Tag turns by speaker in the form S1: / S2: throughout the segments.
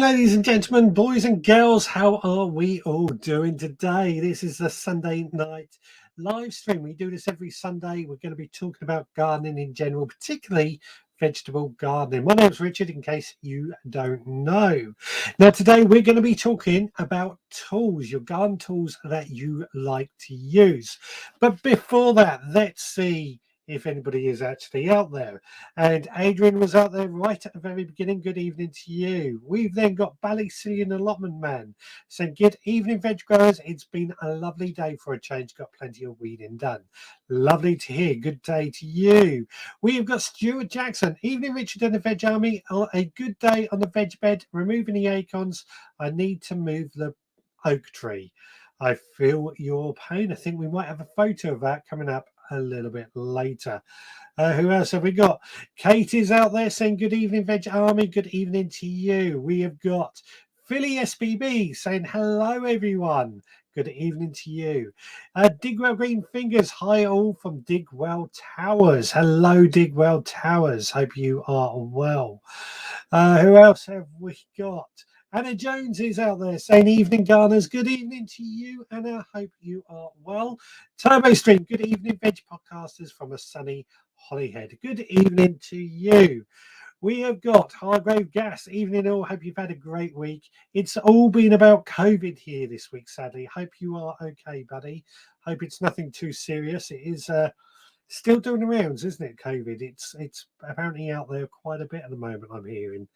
S1: ladies and gentlemen, boys and girls. How are we all doing today? This is the Sunday night live stream. We do this every Sunday. We're going to be talking about gardening in general, particularly vegetable gardening. My name's Richard, in case you don't know. Now, today we're going to be talking about tools, your garden tools that you like to use. But before that, let's see if anybody is actually out there. And Adrian was out there right at the very beginning. Good evening to you. We've then got Ballycillian Allotment Man saying, good evening, veg growers. It's been a lovely day for a change. Got plenty of weeding done. Lovely to hear. Good day to you. We've got Stuart Jackson. Evening, Richard and the Veg Army. A good day on the veg bed. Removing the acorns. I need to move the oak tree. I feel your pain. I think we might have a photo of that coming up a little bit later. Who else have we got? Kate is out there saying good evening, Veg Army. Good evening to you. We have got Philly SBB saying hello, everyone. Good evening to you. Digwell Green Fingers, hi all from Digwell Towers. Hello, Digwell Towers. Hope you are well. Who else have we got? Anna Jones is out there saying, evening, gardeners. Good evening to you, Anna. Hope you are well. Turbo Stream, good evening, veg podcasters from a sunny Holyhead. Good evening to you. We have got Hargrave Gas. Evening all. Hope you've had a great week. It's all been about COVID here this week, sadly. Hope you are okay, buddy. Hope it's nothing too serious. It is still doing the rounds, isn't it, COVID? It's apparently out there quite a bit at the moment, I'm hearing.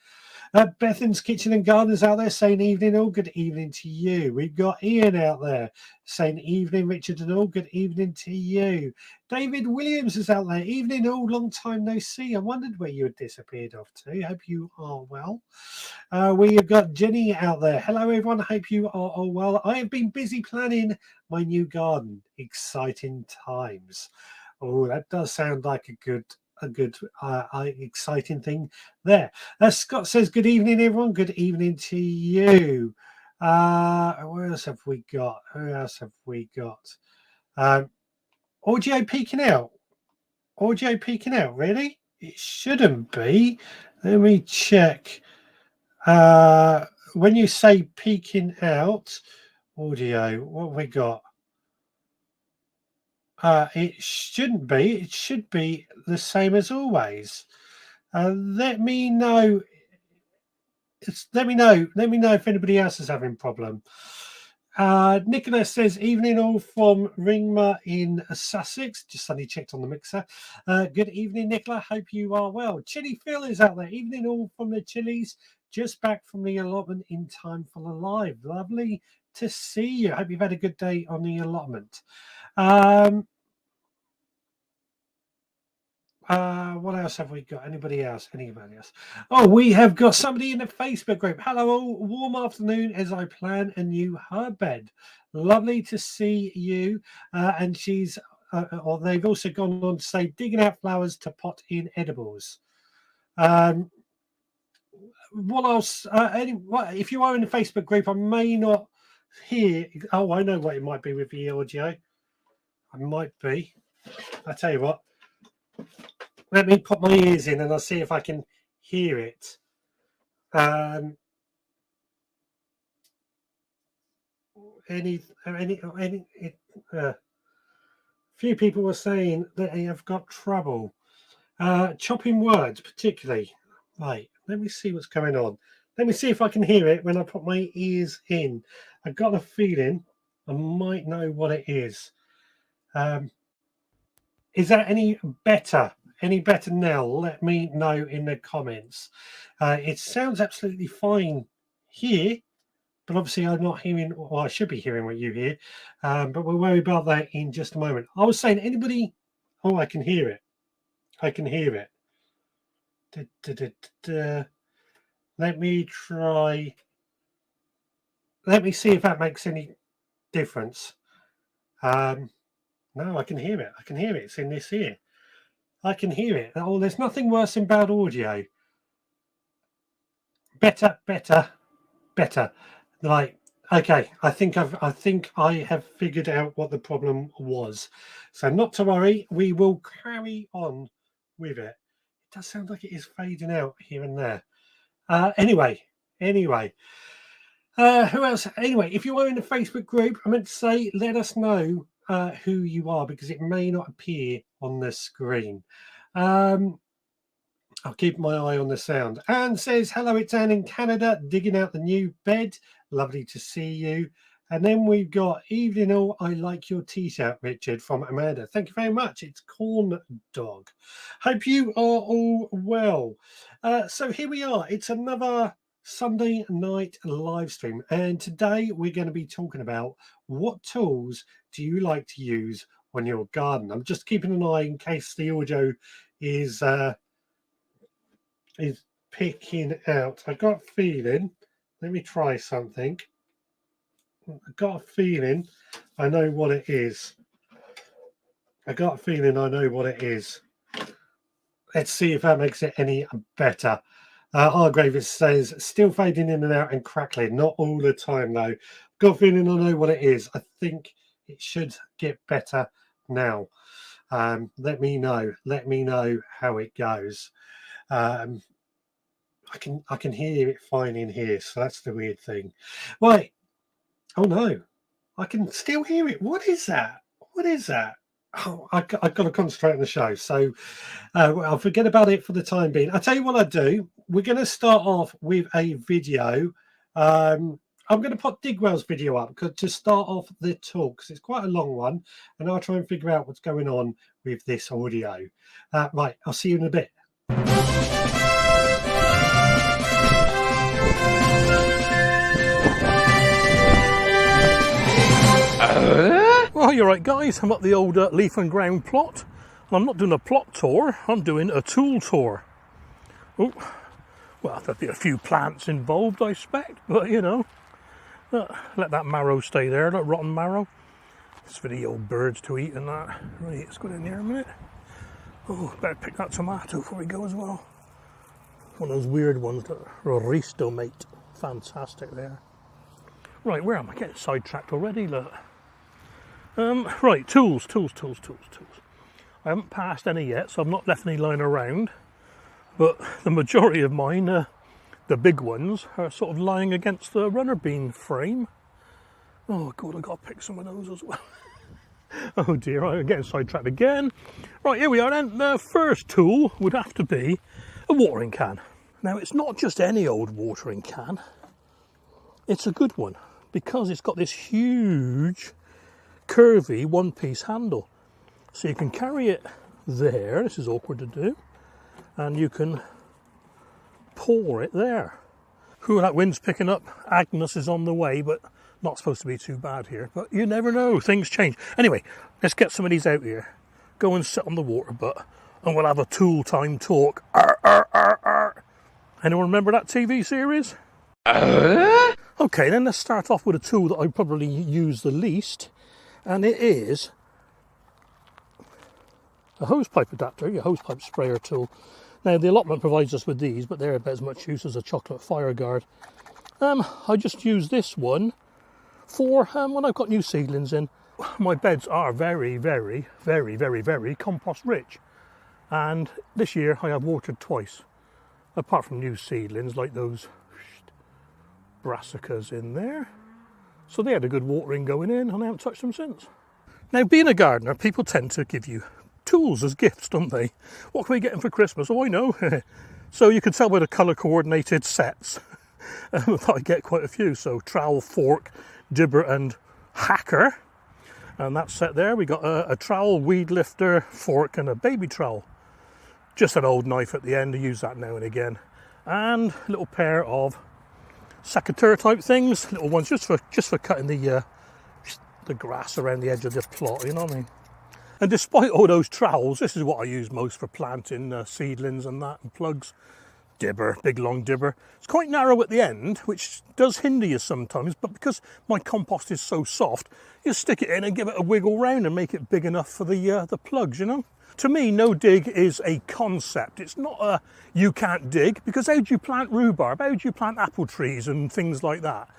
S1: Bethan's Kitchen and Gardens out there saying evening all. Good evening to you. We've got Ian out there saying evening, Richard and all. Good evening to you. David Williams is out there. Evening all. Long time no see. I wondered where you had disappeared off to. Hope you are well. We have got Jenny out there. Hello everyone. Hope you are all well. I have been busy planning my new garden. Exciting times. Oh, that does sound like a good exciting thing there. Scott says good evening everyone. Good evening to you. Where else have we got? Who else have we got? Audio peeking out. Audio peeking out, really? It shouldn't be. Let me check. When you say peeking out, audio, what have we got? It shouldn't be. It should be the same as always. Let me know. Let me know if anybody else is having a problem. Nicholas says, evening all from Ringmer in Sussex. Just suddenly checked on the mixer. Good evening, Nicola. Hope you are well. Chili Phil is out there. Evening all from the Chilies. Just back from the allotment in time for the live. Lovely to see you. Hope you've had a good day on the allotment. What else have we got? Anybody else? Oh, we have got somebody in the Facebook group. Hello all. Warm afternoon as I plan a new herb bed. Lovely to see you. And she's, or they've also gone on to say, digging out flowers to pot in edibles. What else? If you are in the Facebook group, I may not hear. Oh, I know what it might be with the audio. I might be. I tell you what. Let me put my ears in and I'll see if I can hear it. Few people were saying that they have got trouble. Chopping words, particularly. Right, let me see what's going on. Let me see if I can hear it when I put my ears in. I've got a feeling I might know what it is. Is that any better? Any better now? Let me know in the comments. It sounds absolutely fine here, but obviously I'm not hearing, or I should be hearing what you hear, but we'll worry about that in just a moment. I was saying, anybody, I can hear it. I can hear it. Let me try. Let me see if that makes any difference. No, I can hear it. I can hear it. It's in this ear. I can hear it. Oh, there's nothing worse than bad audio. Better. Like, okay, I think I have figured out what the problem was. So not to worry, we will carry on with it. It does sound like it is fading out here and there. Anyway, Anyway, who else? Anyway, if you are in the Facebook group, I meant to say, let us know who you are because it may not appear on the screen. I'll keep my eye on the sound. Anne says, hello, it's Anne in Canada, digging out the new bed. Lovely to see you. And then we've got evening all. I like your t-shirt, Richard, from Amanda. Thank you very much. It's Corn Dog. Hope you are all well. So here we are. It's another Sunday night live stream. And today we're going to be talking about what tools do you like to use when you're gardening. I'm just keeping an eye in case the audio is picking out. I got a feeling. Let me try something. I got a feeling I know what it is. Let's see if that makes it any better. Hargrave says, still fading in and out and crackling. Not all the time, though. Got a feeling I know what it is. I think it should get better now. Let me know. Let me know how it goes. I can hear it fine in here, so that's the weird thing. Right. Oh no, I can still hear it. What is that? Oh, I've got to concentrate on the show, so I'll forget about it for the time being. I'll tell you what I do. We're going to start off with a video. I'm going to put Digwell's video up to start off the talk, because it's quite a long one, and I'll try and figure out what's going on with this audio. Right, I'll see you in a bit.
S2: Well, you're right, guys. I'm at the old leaf and ground plot. And I'm not doing a plot tour, I'm doing a tool tour. Oh, well, there'll be a few plants involved, I expect, but you know, let that marrow stay there, that rotten marrow. It's for the old birds to eat and that. Right, let's go in there a minute. Oh, better pick that tomato before we go as well. One of those weird ones, that Roristo, mate. Fantastic there. Right, where am I? Getting sidetracked already, look. Right, tools. I haven't passed any yet, so I've not left any lying around. But the majority of mine, the big ones, are sort of lying against the runner bean frame. Oh God, I've got to pick some of those as well. Oh dear, I'm getting sidetracked again. Right, here we are then. The first tool would have to be a watering can. Now, it's not just any old watering can. It's a good one, because it's got this huge curvy one-piece handle, so you can carry it there. This is awkward to do, and you can pour it there. Ooh, that wind's picking up. Agnes is on the way, but not supposed to be too bad here, but you never know, things change. Anyway, let's get some of these out here, go and sit on the water butt, and we'll have a tool time talk. Arr, arr, arr, arr. Anyone remember that TV series? Okay, then let's start off with a tool that I probably use the least, and it is a hosepipe adapter, your hosepipe sprayer tool. Now, the allotment provides us with these, but they're about as much use as a chocolate fire guard. I just use this one for when I've got new seedlings in. My beds are very, very, very, very, very compost rich, and this year I have watered twice, apart from new seedlings like those brassicas in there. So they had a good watering going in, and I haven't touched them since. Now, being a gardener, people tend to give you tools as gifts, don't they? What can we get them for Christmas? Oh, I know. So you can tell by the colour coordinated sets that I get quite a few. So trowel, fork, dibber and hacker. And that set there, we got a trowel, weed lifter, fork and a baby trowel. Just an old knife at the end, I use that now and again. And a little pair of secateurs type things, little ones just for cutting the grass around the edge of the plot, you know what I mean? And despite all those trowels, this is what I use most for planting seedlings and that, and plugs. Dibber, big long dibber. It's quite narrow at the end, which does hinder you sometimes, but because my compost is so soft, you stick it in and give it a wiggle round and make it big enough for the plugs, you know? To me, no dig is a concept. It's not a you can't dig, because how do you plant rhubarb? How do you plant apple trees and things like that?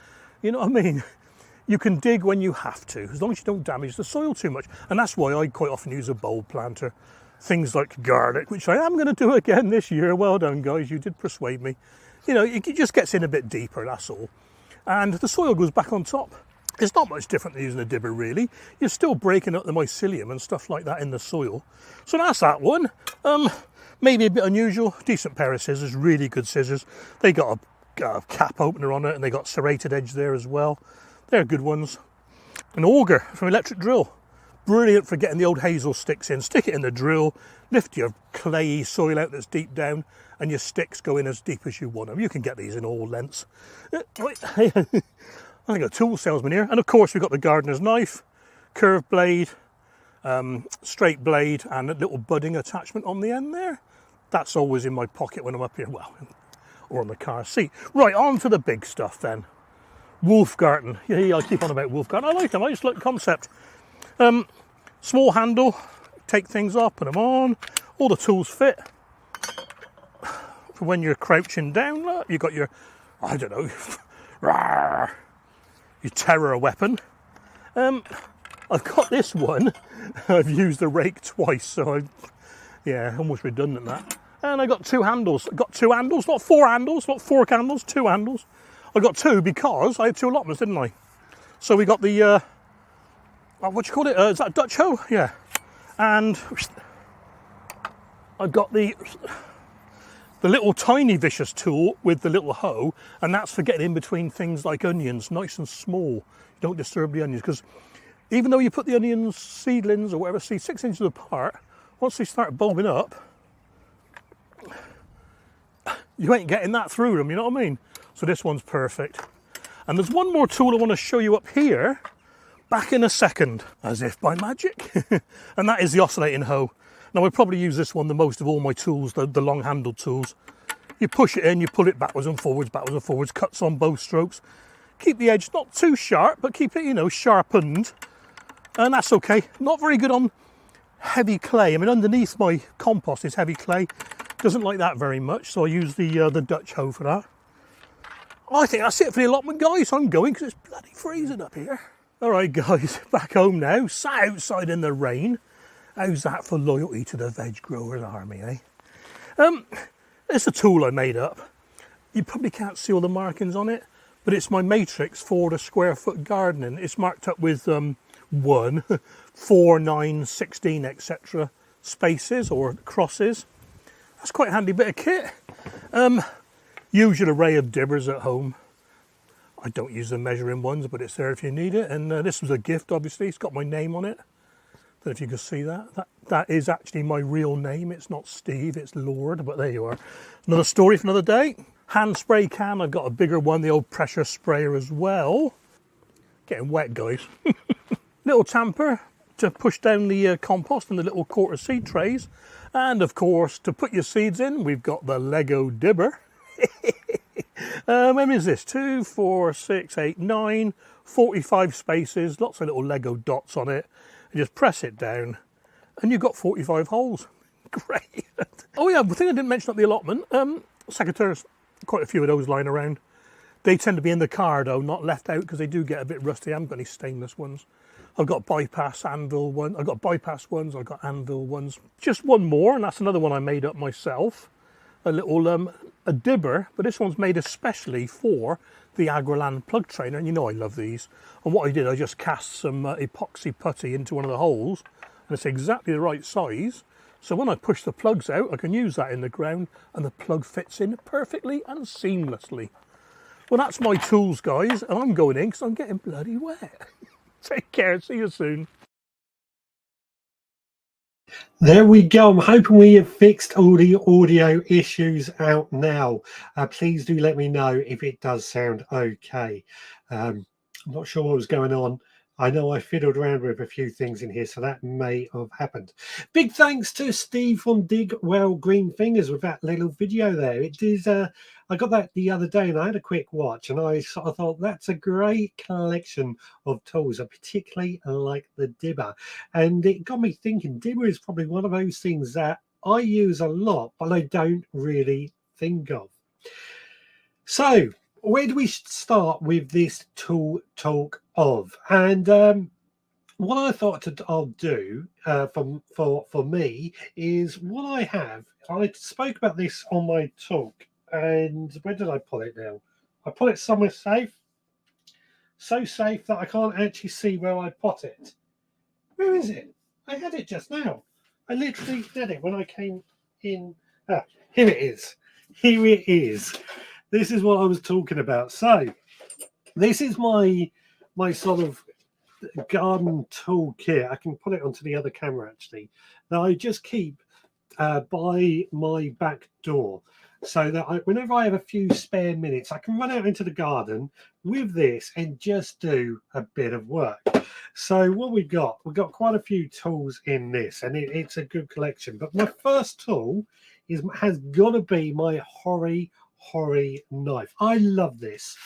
S2: You know what I mean? You can dig when you have to, as long as you don't damage the soil too much. And that's why I quite often use a bulb planter. Things like garlic, which I am going to do again this year. Well done, guys, you did persuade me. you know, it just gets in a bit deeper, that's all. And the soil goes back on top. It's not much different than using a dibber, really. You're still breaking up the mycelium and stuff like that in the soil. So that's that one. Maybe a bit unusual. Decent pair of scissors, really good scissors. They got a cap opener on it, and they got serrated edge there as well. They're good ones. An auger from electric drill. Brilliant for getting the old hazel sticks in. Stick it in the drill, lift your clayey soil out that's deep down, and your sticks go in as deep as you want them. You can get these in all lengths. I think a tool salesman here. And of course we've got the gardener's knife, curved blade, straight blade, and a little budding attachment on the end there. That's always in my pocket when I'm up here, well, or on the car seat. Right, on to the big stuff then. Wolfgarten. Yeah, I keep on about Wolfgarten. I like them, I just like the concept. Small handle, take things off, put them on. All the tools fit. For when you're crouching down, look, you've got your, I don't know, your terror weapon. I've got this one. I've used the rake twice, so yeah, almost redundant that. And I got two handles. I got two handles, not four handles, not fork handles, two handles. I got two because I had two allotments, didn't I? So we got the what do you call it? Is that Dutch hoe? Yeah. And I've got the little tiny vicious tool with the little hoe, and that's for getting in between things like onions, nice and small. You don't disturb the onions, because even though you put the onions, seedlings or whatever, 6 inches apart, once they start bulbing up, you ain't getting that through them, you know what I mean? So this one's perfect. And there's one more tool I want to show you up here, back in a second, as if by magic. And that is the oscillating hoe. Now I probably use this one the most of all my tools, the long handled tools. You push it in, you pull it backwards and forwards, cuts on both strokes. Keep the edge not too sharp, but keep it, you know, sharpened. And that's okay. Not very good on heavy clay. I mean, underneath my compost is heavy clay. Doesn't like that very much, so I use the Dutch hoe for that. I think that's it for the allotment, guys. I'm going because it's bloody freezing up here. All right, guys, back home now. Sat outside in the rain. How's that for loyalty to the Veg Growers Army, eh? It's a tool I made up. You probably can't see all the markings on it, but it's my matrix for the square foot gardening. It's marked up with 1, 4, 9, 16, etc. spaces or crosses. That's quite a handy bit of kit. Use your array of dibbers at home. I don't use the measuring ones, but it's there if you need it. And this was a gift, obviously. It's got my name on it. Don't know if you can see that. That is actually my real name. It's not Steve, it's Lord, but there you are. Another story for another day. Hand spray can, I've got a bigger one, the old pressure sprayer as well. Getting wet, guys. Little tamper to push down the compost and the little quarter seed trays. And of course, to put your seeds in, we've got the Lego dibber. How many is this? 2, 4, 6, 8, 9, 45 spaces, lots of little Lego dots on it. You just press it down and you've got 45 holes. Great. Oh yeah, the thing I didn't mention at the allotment, secateurs, quite a few of those lying around. They tend to be in the car though, not left out, because they do get a bit rusty. I haven't got any stainless ones. I've got bypass anvil one. I've got bypass ones. I've got anvil ones. Just one more, and that's another one I made up myself. A little a dibber, but this one's made especially for the Agroland plug trainer, and you know I love these. And what I did, I just cast some epoxy putty into one of the holes, and it's exactly the right size. So when I push the plugs out, I can use that in the ground, and the plug fits in perfectly and seamlessly. Well, that's my tools, guys, and I'm going in because I'm getting bloody wet. Take care, see you soon.
S1: There we go. I'm hoping we have fixed all the audio issues out now. Please do let me know if it does sound okay. I'm not sure what was going on. I know I fiddled around with a few things in here, so that may have happened. Big thanks to Steve from Dig Well Green Fingers with that little video there. It is, I got that the other day and I had a quick watch, and I sort of thought that's a great collection of tools. I particularly like the dibber, and it got me thinking. Dibber is probably one of those things that I use a lot, but I don't really think of. So, where do we start with this tool talk of? And what I thought I'll do for me is what I have. I spoke about this on my talk And where did I put it now? I put it somewhere safe. So safe that I can't actually see where I put it. Where is it? I had it just now. I literally had it when I came in. Ah, here it is. Here it is. This is what I was talking about. So this is my sort of garden tool kit. I can put it onto the other camera actually. That I just keep by my back door, so that whenever I have a few spare minutes, I can run out into the garden with this and just do a bit of work. So what we've got quite a few tools in this, and it's a good collection. But my first tool has got to be my Hori knife. I love this.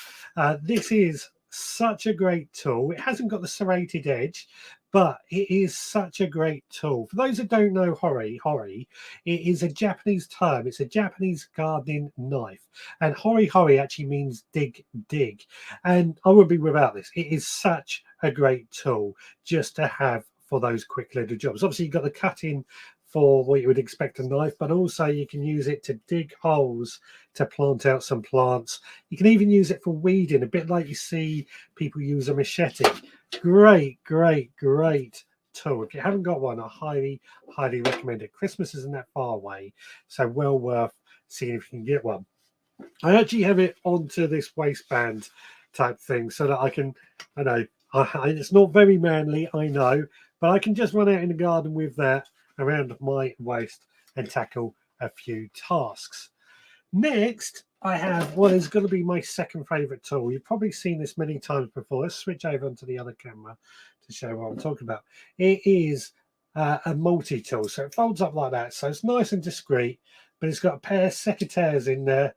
S1: This is such a great tool. It hasn't got the serrated edge, but it is such a great tool. For those that don't know Hori, it is a Japanese term. It's a Japanese gardening knife. And Hori actually means dig. And I wouldn't be without this. It is such a great tool just to have for those quick little jobs. Obviously, you've got the cutting for what you would expect a knife, but also you can use it to dig holes to plant out some plants. You can even use it for weeding, a bit like you see people use a machete. Great tool. If you haven't got one, I highly recommend it. Christmas isn't that far away, so well worth seeing if you can get one. I actually have it onto this waistband type thing so that I can, I know, it's not very manly, I know, but I can just run out in the garden with that around my waist and tackle a few tasks. Next, I have what is going to be my second favorite tool. You've probably seen this many times before. Let's switch over onto the other camera to show what I'm talking about. It is a multi-tool, so it folds up like that. So it's nice and discreet, but it's got a pair of secateurs in there,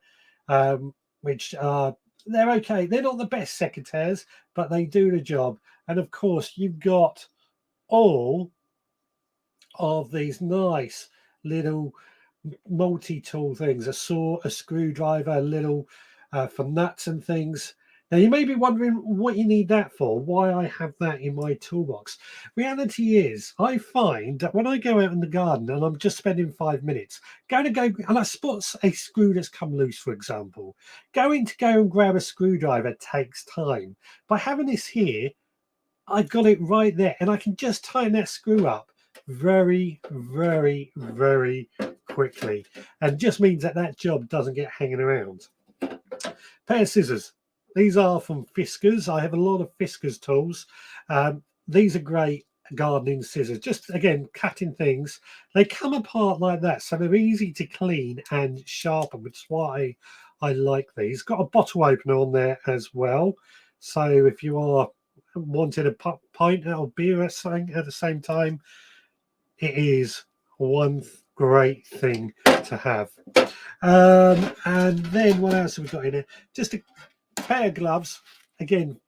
S1: which are, they're okay. They're not the best secateurs, but they do the job. And of course, you've got all of these nice little multi-tool things, a saw, a screwdriver, a little for nuts and things. Now you may be wondering what you need that for, why I have that in my toolbox. Reality is, I find that when I go out in the garden and I'm just spending 5 minutes, going to go and I spot a screw that's come loose, for example, going to go and grab a screwdriver takes time. By having this here, I've got it right there and I can just tighten that screw up very quickly, and just means that that job doesn't get hanging around. Pair of scissors. These are from Fiskars. I have a lot of Fiskars tools. These are great gardening scissors, just again cutting things. They come apart like that, so they're easy to clean and sharpen, which is why I like these. Got a bottle opener on there as well, so if you are wanting a pint or beer at the same time, it is one great thing to have. And then what else have we got in here? Just a pair of gloves. Again,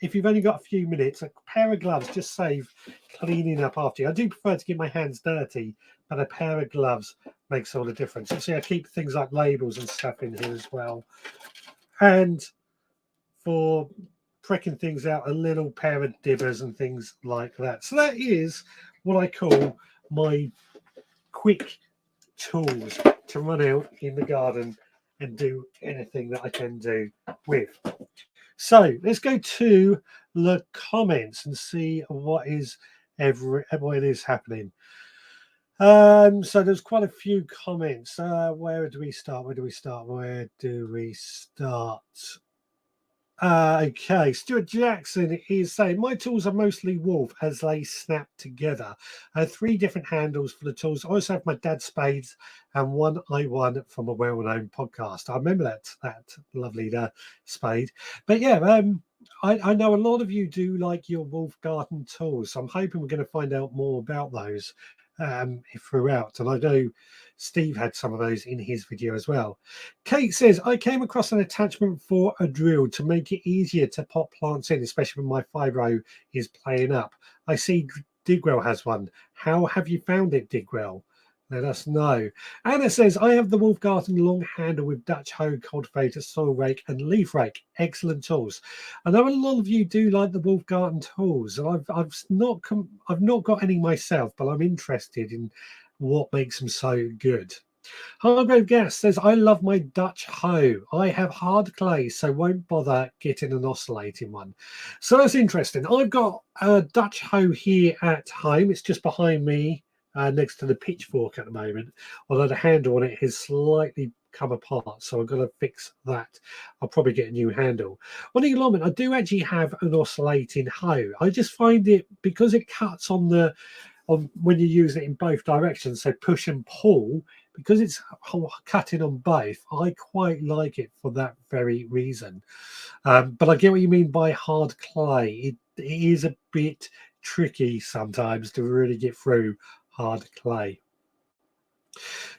S1: if you've only got a few minutes, a pair of gloves just save cleaning up after you. I do prefer to get my hands dirty, but a pair of gloves makes all the difference. You see, I keep things like labels and stuff in here as well. And for pricking things out, a little pair of dibbers and things like that. So that is what I call my quick tools to run out in the garden and do anything that I can do with. So let's go to the comments and see what is happening. So there's quite a few comments. Where do we start? Okay, Stuart Jackson is saying, my tools are mostly Wolf as they snap together. I have 3 different handles for the tools. I also have my dad's spades and one I won from a well-known podcast. I remember that lovely spade. But yeah, I know a lot of you do like your Wolf garden tools. So I'm hoping we're going to find out more about those throughout. And I know Steve had some of those in his video as well. Kate says, I came across an attachment for a drill to make it easier to pop plants in, especially when my fibro is playing up. I see Digwell has one. How have you found it, Digwell? Let us know. Anna says, I have the Wolf Garden long handle with Dutch hoe, cultivator, soil rake and leaf rake. Excellent tools. I know a lot of you do like the Wolf Garden tools. I've not got any myself, but I'm interested in what makes them so good. Hargrave Gas says, I love my Dutch hoe. I have hard clay, so won't bother getting an oscillating one. So that's interesting. I've got a Dutch hoe here at home. It's just behind me, next to the pitchfork at the moment. Although the handle on it has slightly come apart, so I've got to fix that. I'll probably get a new handle. On the allotment, I do actually have an oscillating hoe. I just find it, because it cuts on the when you use it in both directions, so push and pull, because it's cutting on both, I quite like it for that very reason. But I get what you mean by hard clay. It is a bit tricky sometimes to really get through hard clay.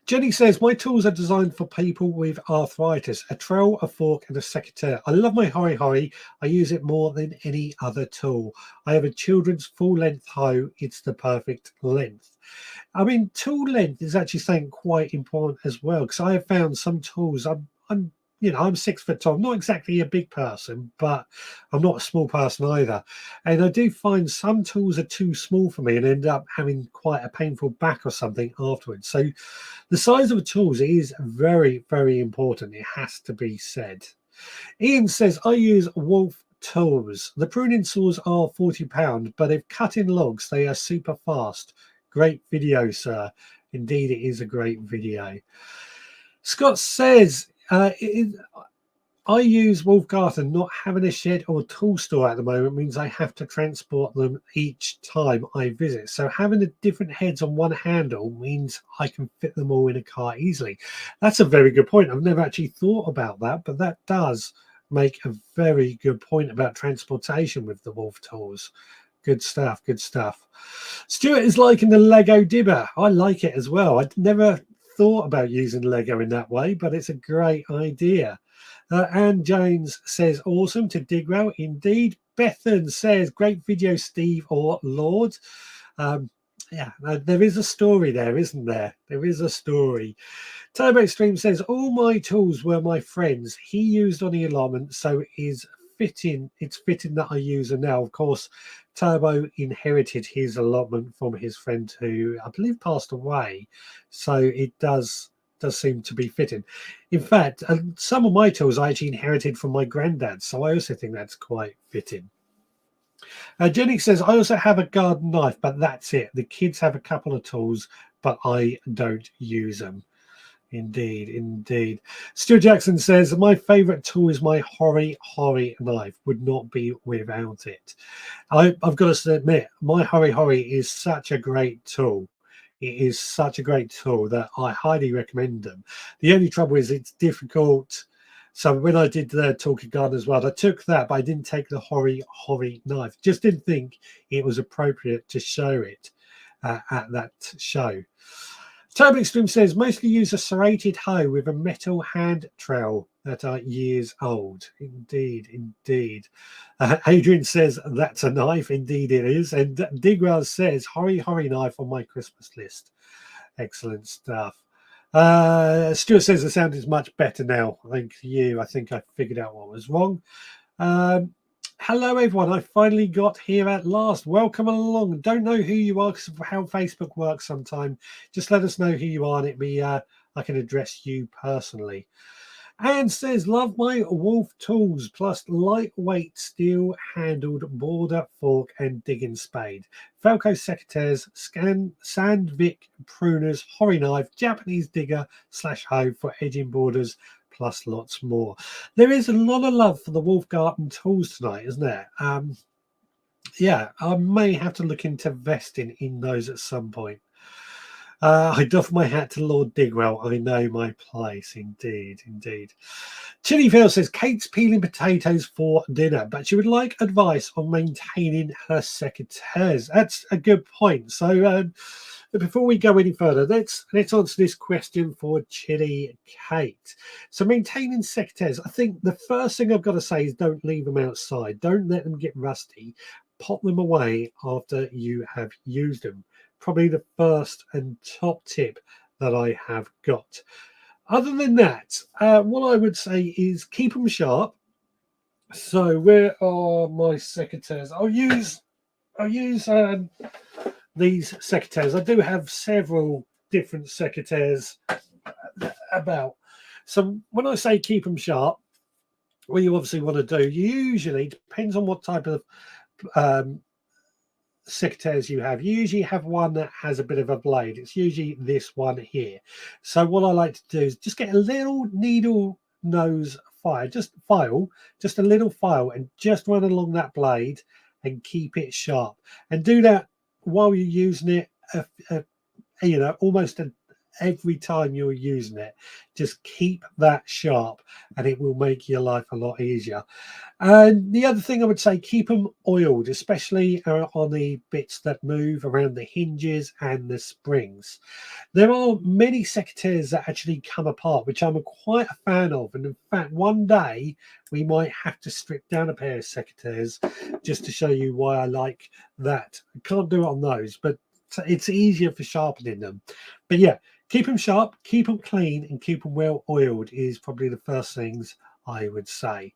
S1: Jenny says, my tools are designed for people with arthritis, a trowel, a fork and a secateur. I love my hori hori. I use it more than any other tool. I have a children's full length hoe. It's the perfect length. I mean, tool length is actually something quite important as well, because I have found some tools, I'm I'm 6 foot tall. I'm not exactly a big person, but I'm not a small person either. And I do find some tools are too small for me and end up having quite a painful back or something afterwards. So the size of the tools is very, very important. It has to be said. Ian says, I use Wolf tools. The pruning saws are £40, but if cutting logs, they are super fast. Great video, sir. Indeed, it is a great video. Scott says, I use Wolf Garden. Not having a shed or tool store at the moment means I have to transport them each time I visit. So having the different heads on one handle means I can fit them all in a car easily. That's a very good point. I've never actually thought about that, but that does make a very good point about transportation with the Wolf tools. Good stuff. Good stuff. Stuart is liking the Lego dibber. I like it as well. I'd never thought about using Lego in that way, but it's a great idea. Anne Jones says, awesome to dig well. Indeed. Bethan says, great video, Steve or Lord. Yeah, there is a story there, isn't there? There is a story. Turbo Stream says, all my tools were my friends. He used on the allotment, so it's fitting that I use them now. Of course, Turbo inherited his allotment from his friend who I believe passed away. So it does seem to be fitting. In fact, some of my tools I actually inherited from my granddad, so I also think that's quite fitting. Jenny says, I also have a garden knife, but that's it. The kids have a couple of tools, but I don't use them. Indeed, indeed. Stuart Jackson says, my favourite tool is my hori hori knife. Would not be without it. I've got to admit, my hori hori is such a great tool. It is such a great tool that I highly recommend them. The only trouble is it's difficult. So when I did the Talking Garden as well, I took that, but I didn't take the hori hori knife. Just didn't think it was appropriate to show it at that show. Turbo Extreme says, mostly use a serrated hoe with a metal hand trowel that are years old. Indeed, indeed. Adrian says, that's a knife. Indeed it is. And Digwell says, hori hori knife on my Christmas list. Excellent stuff. Stuart says the sound is much better now. I think I figured out what was wrong. Hello, everyone. I finally got here at last. Welcome along. Don't know who you are because of how Facebook works sometime. Just let us know who you are and it'll be, I can address you personally. Anne says, love my Wolf tools plus lightweight steel handled border fork and digging spade. Falco secateurs, Sandvik pruners, hori knife, Japanese digger / hoe for edging borders, plus lots more. There is a lot of love for the Wolf Garden tools tonight, isn't there? Yeah, I may have to look into investing in those at some point. I doff my hat to Lord Digwell. I know my place. Indeed, indeed. Chili Phil says, Kate's peeling potatoes for dinner, but she would like advice on maintaining her secateurs. That's a good point. So before we go any further, let's answer this question for Chili Kate. So maintaining secateurs, I think the first thing I've got to say is don't leave them outside. Don't let them get rusty. Pop them away after you have used them. Probably the first and top tip that I have got. Other than that, what I would say is keep them sharp. So where are my secateurs? I'll use these secateurs. I do have several different secateurs about. So when I say keep them sharp, what you obviously want to do, usually depends on what type of secateurs you have. You usually have one that has a bit of a blade. It's usually this one here. So what I like to do is just get a little needle nose file, just a little file, and just run along that blade and keep it sharp. And do that while you're using it, almost every time you're using it. Just keep that sharp and it will make your life a lot easier. And the other thing I would say, keep them oiled, especially on the bits that move around the hinges and the springs. There are many secateurs that actually come apart, which I'm quite a fan of. And in fact, one day we might have to strip down a pair of secateurs just to show you why I like that. I can't do it on those, but it's easier for sharpening them. But yeah, keep them sharp, keep them clean, and keep them well oiled is probably the first things I would say.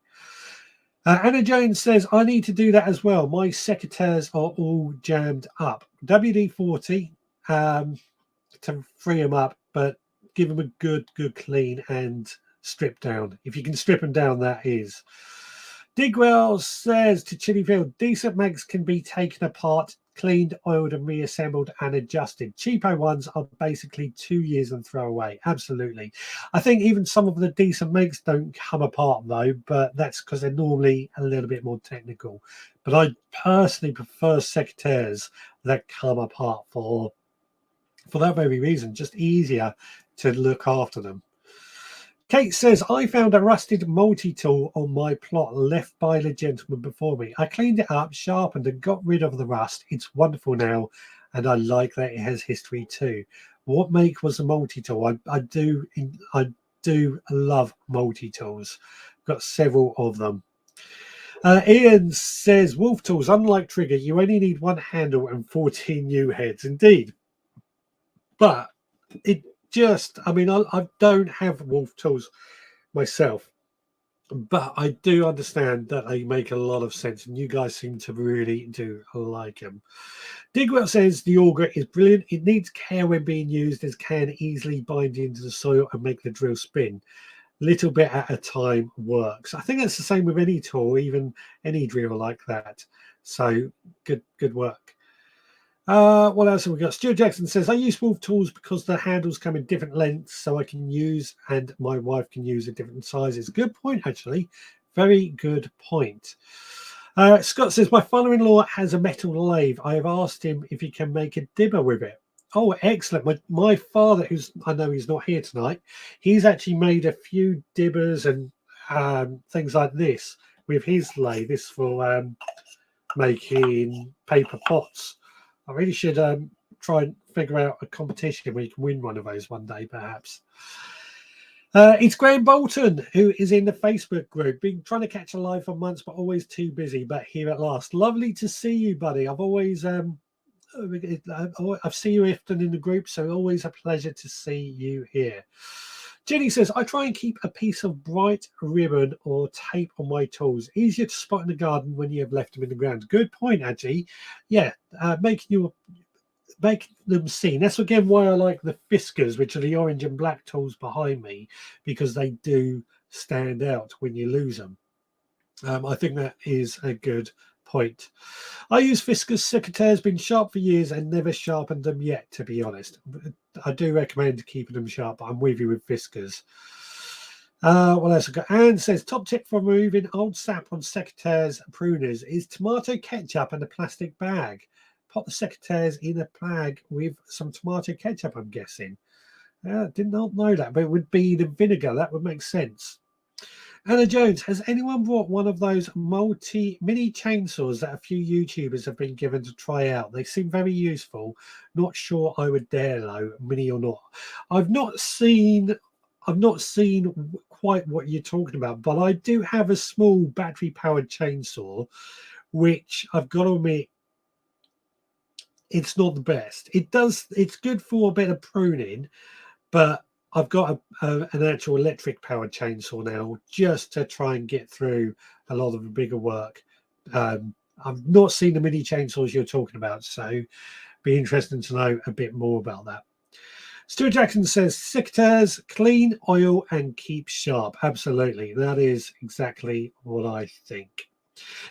S1: Anna Jones says, I need to do that as well. My secateurs are all jammed up. WD-40 to free them up, but give them a good clean and strip down. If you can strip them down, that is. Digwell says to Chillyfield, decent mags can be taken apart, cleaned, oiled and reassembled and adjusted. Cheapo ones are basically 2 years and throw away. Absolutely. I think even some of the decent mags don't come apart though, but that's because they're normally a little bit more technical. But I personally prefer secateurs that come apart for that very reason, just easier to look after them. Kate says, I found a rusted multi-tool on my plot left by the gentleman before me. I cleaned it up, sharpened and got rid of the rust. It's wonderful now, and I like that it has history too. What make was the multi-tool? I do love multi-tools. Got several of them. Ian says, Wolf tools, unlike Trigger, you only need one handle and 14 U-heads. Indeed. But it just, I mean, I don't have Wolf tools myself, but I do understand that they make a lot of sense, and you guys seem to really do like them. Digwell says the auger is brilliant. It needs care when being used, as can easily bind into the soil and make the drill spin. Little bit at a time works. I think that's the same with any tool, even any drill like that. So good work. What else have we got? Stuart Jackson says, I use Wolf tools because the handles come in different lengths, so I can use and my wife can use at different sizes. Good point, actually. Very good point. Scott says, my father-in-law has a metal lathe. I have asked him if he can make a dibber with it. Oh, excellent. My father, I know he's not here tonight, he's actually made a few dibbers and things like this with his lathe. This for making paper pots. I really should try and figure out a competition where you can win one of those one day, perhaps. It's Graham Bolton, who is in the Facebook group. Been trying to catch a live for months, but always too busy, but here at last. Lovely to see you, buddy. I've always, I see you often in the group, so always a pleasure to see you here. Jenny says, I try and keep a piece of bright ribbon or tape on my tools. Easier to spot in the garden when you have left them in the ground. Good point, actually. Yeah, making them seen. That's again why I like the Fiskars, which are the orange and black tools behind me, because they do stand out when you lose them. I think that is a good point. I use Fiskars secateurs, been sharp for years and never sharpened them yet, to be honest. I do recommend keeping them sharp, but I'm with you with Fiskars. What else I got? Anne says, top tip for removing old sap on secateurs and pruners is tomato ketchup and a plastic bag. Pop the secateurs in a bag with some tomato ketchup, I'm guessing. Did not know that, but it would be the vinegar. That would make sense. Anna Jones, has anyone brought one of those mini chainsaws that a few YouTubers have been given to try out? They seem very useful. Not sure I would dare though, mini or not. I've not seen quite what you're talking about, but I do have a small battery-powered chainsaw, which I've got to admit, it's not the best. It's good for a bit of pruning, but I've got an actual electric powered chainsaw now just to try and get through a lot of the bigger work. I've not seen the mini chainsaws you're talking about, so be interesting to know a bit more about that. Stuart Jackson says, secateurs, clean, oil, and keep sharp. Absolutely. That is exactly what I think.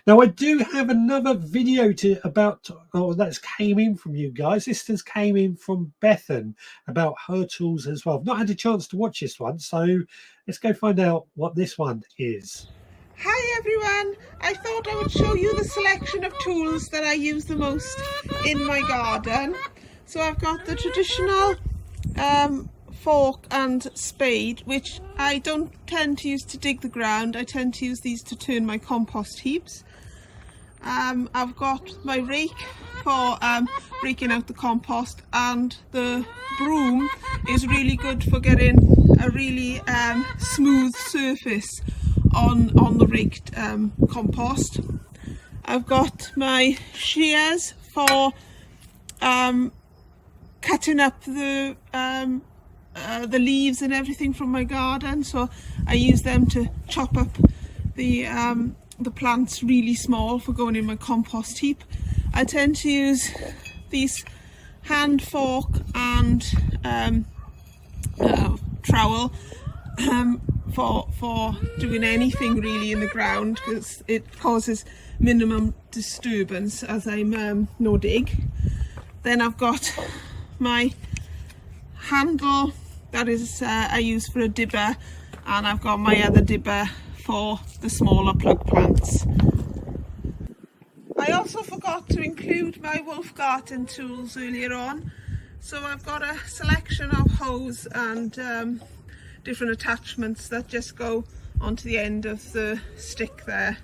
S1: Now, I do have another video that's came in from you guys. This has came in from Bethan about her tools as well. I've not had a chance to watch this one, so let's go find out what this one is.
S3: Hi everyone, I thought I would show you the selection of tools that I use the most in my garden. So I've got the traditional fork and spade, which I don't tend to use to dig the ground. I tend to use these to turn my compost heaps. I've got my rake for raking out the compost, and the broom is really good for getting a really smooth surface on the raked compost. I've got my shears for cutting up the leaves and everything from my garden, so I use them to chop up the plants really small for going in my compost heap. I tend to use these hand fork and trowel for doing anything really in the ground, because it causes minimum disturbance as I'm no dig. Then I've got my handle that is I use for a dibber, and I've got my other dibber for the smaller plug plants. I also forgot to include my wolf garden tools earlier on, so I've got a selection of hose and different attachments that just go onto the end of the stick there.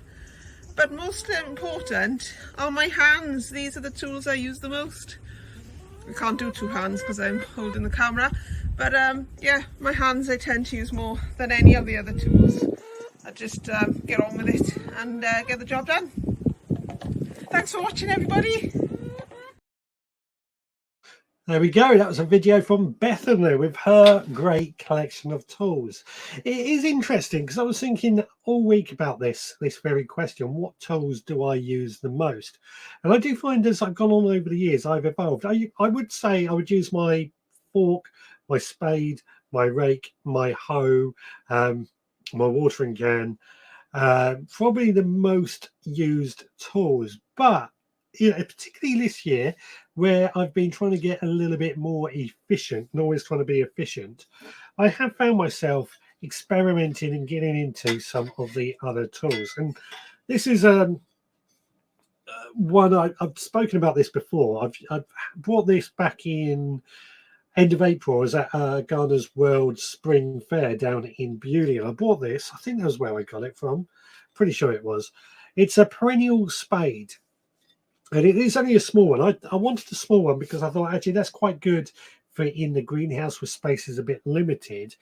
S3: But most important are my hands. These are the tools I use the most. I can't do two hands because I'm holding the camera, but yeah, my hands I tend to use more than any of the other tools. I just get on with it and get the job done. Thanks for watching, everybody.
S1: There we go. That was a video from Bethany with her great collection of tools. It is interesting because I was thinking all week about this very question: what tools do I use the most? And I do find as I've gone on over the years, I've evolved. I would say I would use my fork, my spade, my rake, my hoe, my watering can, probably the most used tools. But you know, particularly this year, where I've been trying to get a little bit more efficient and always trying to be efficient, I have found myself experimenting and getting into some of the other tools. And this is one I've spoken about this before. I've brought this back in end of April. I was at Gardener's World Spring Fair down in Beaulieu. I bought this. I think that was where I got it from. Pretty sure it was. It's a perennial spade. And it is only a small one. I wanted a small one because I thought actually that's quite good for in the greenhouse where space is a bit limited.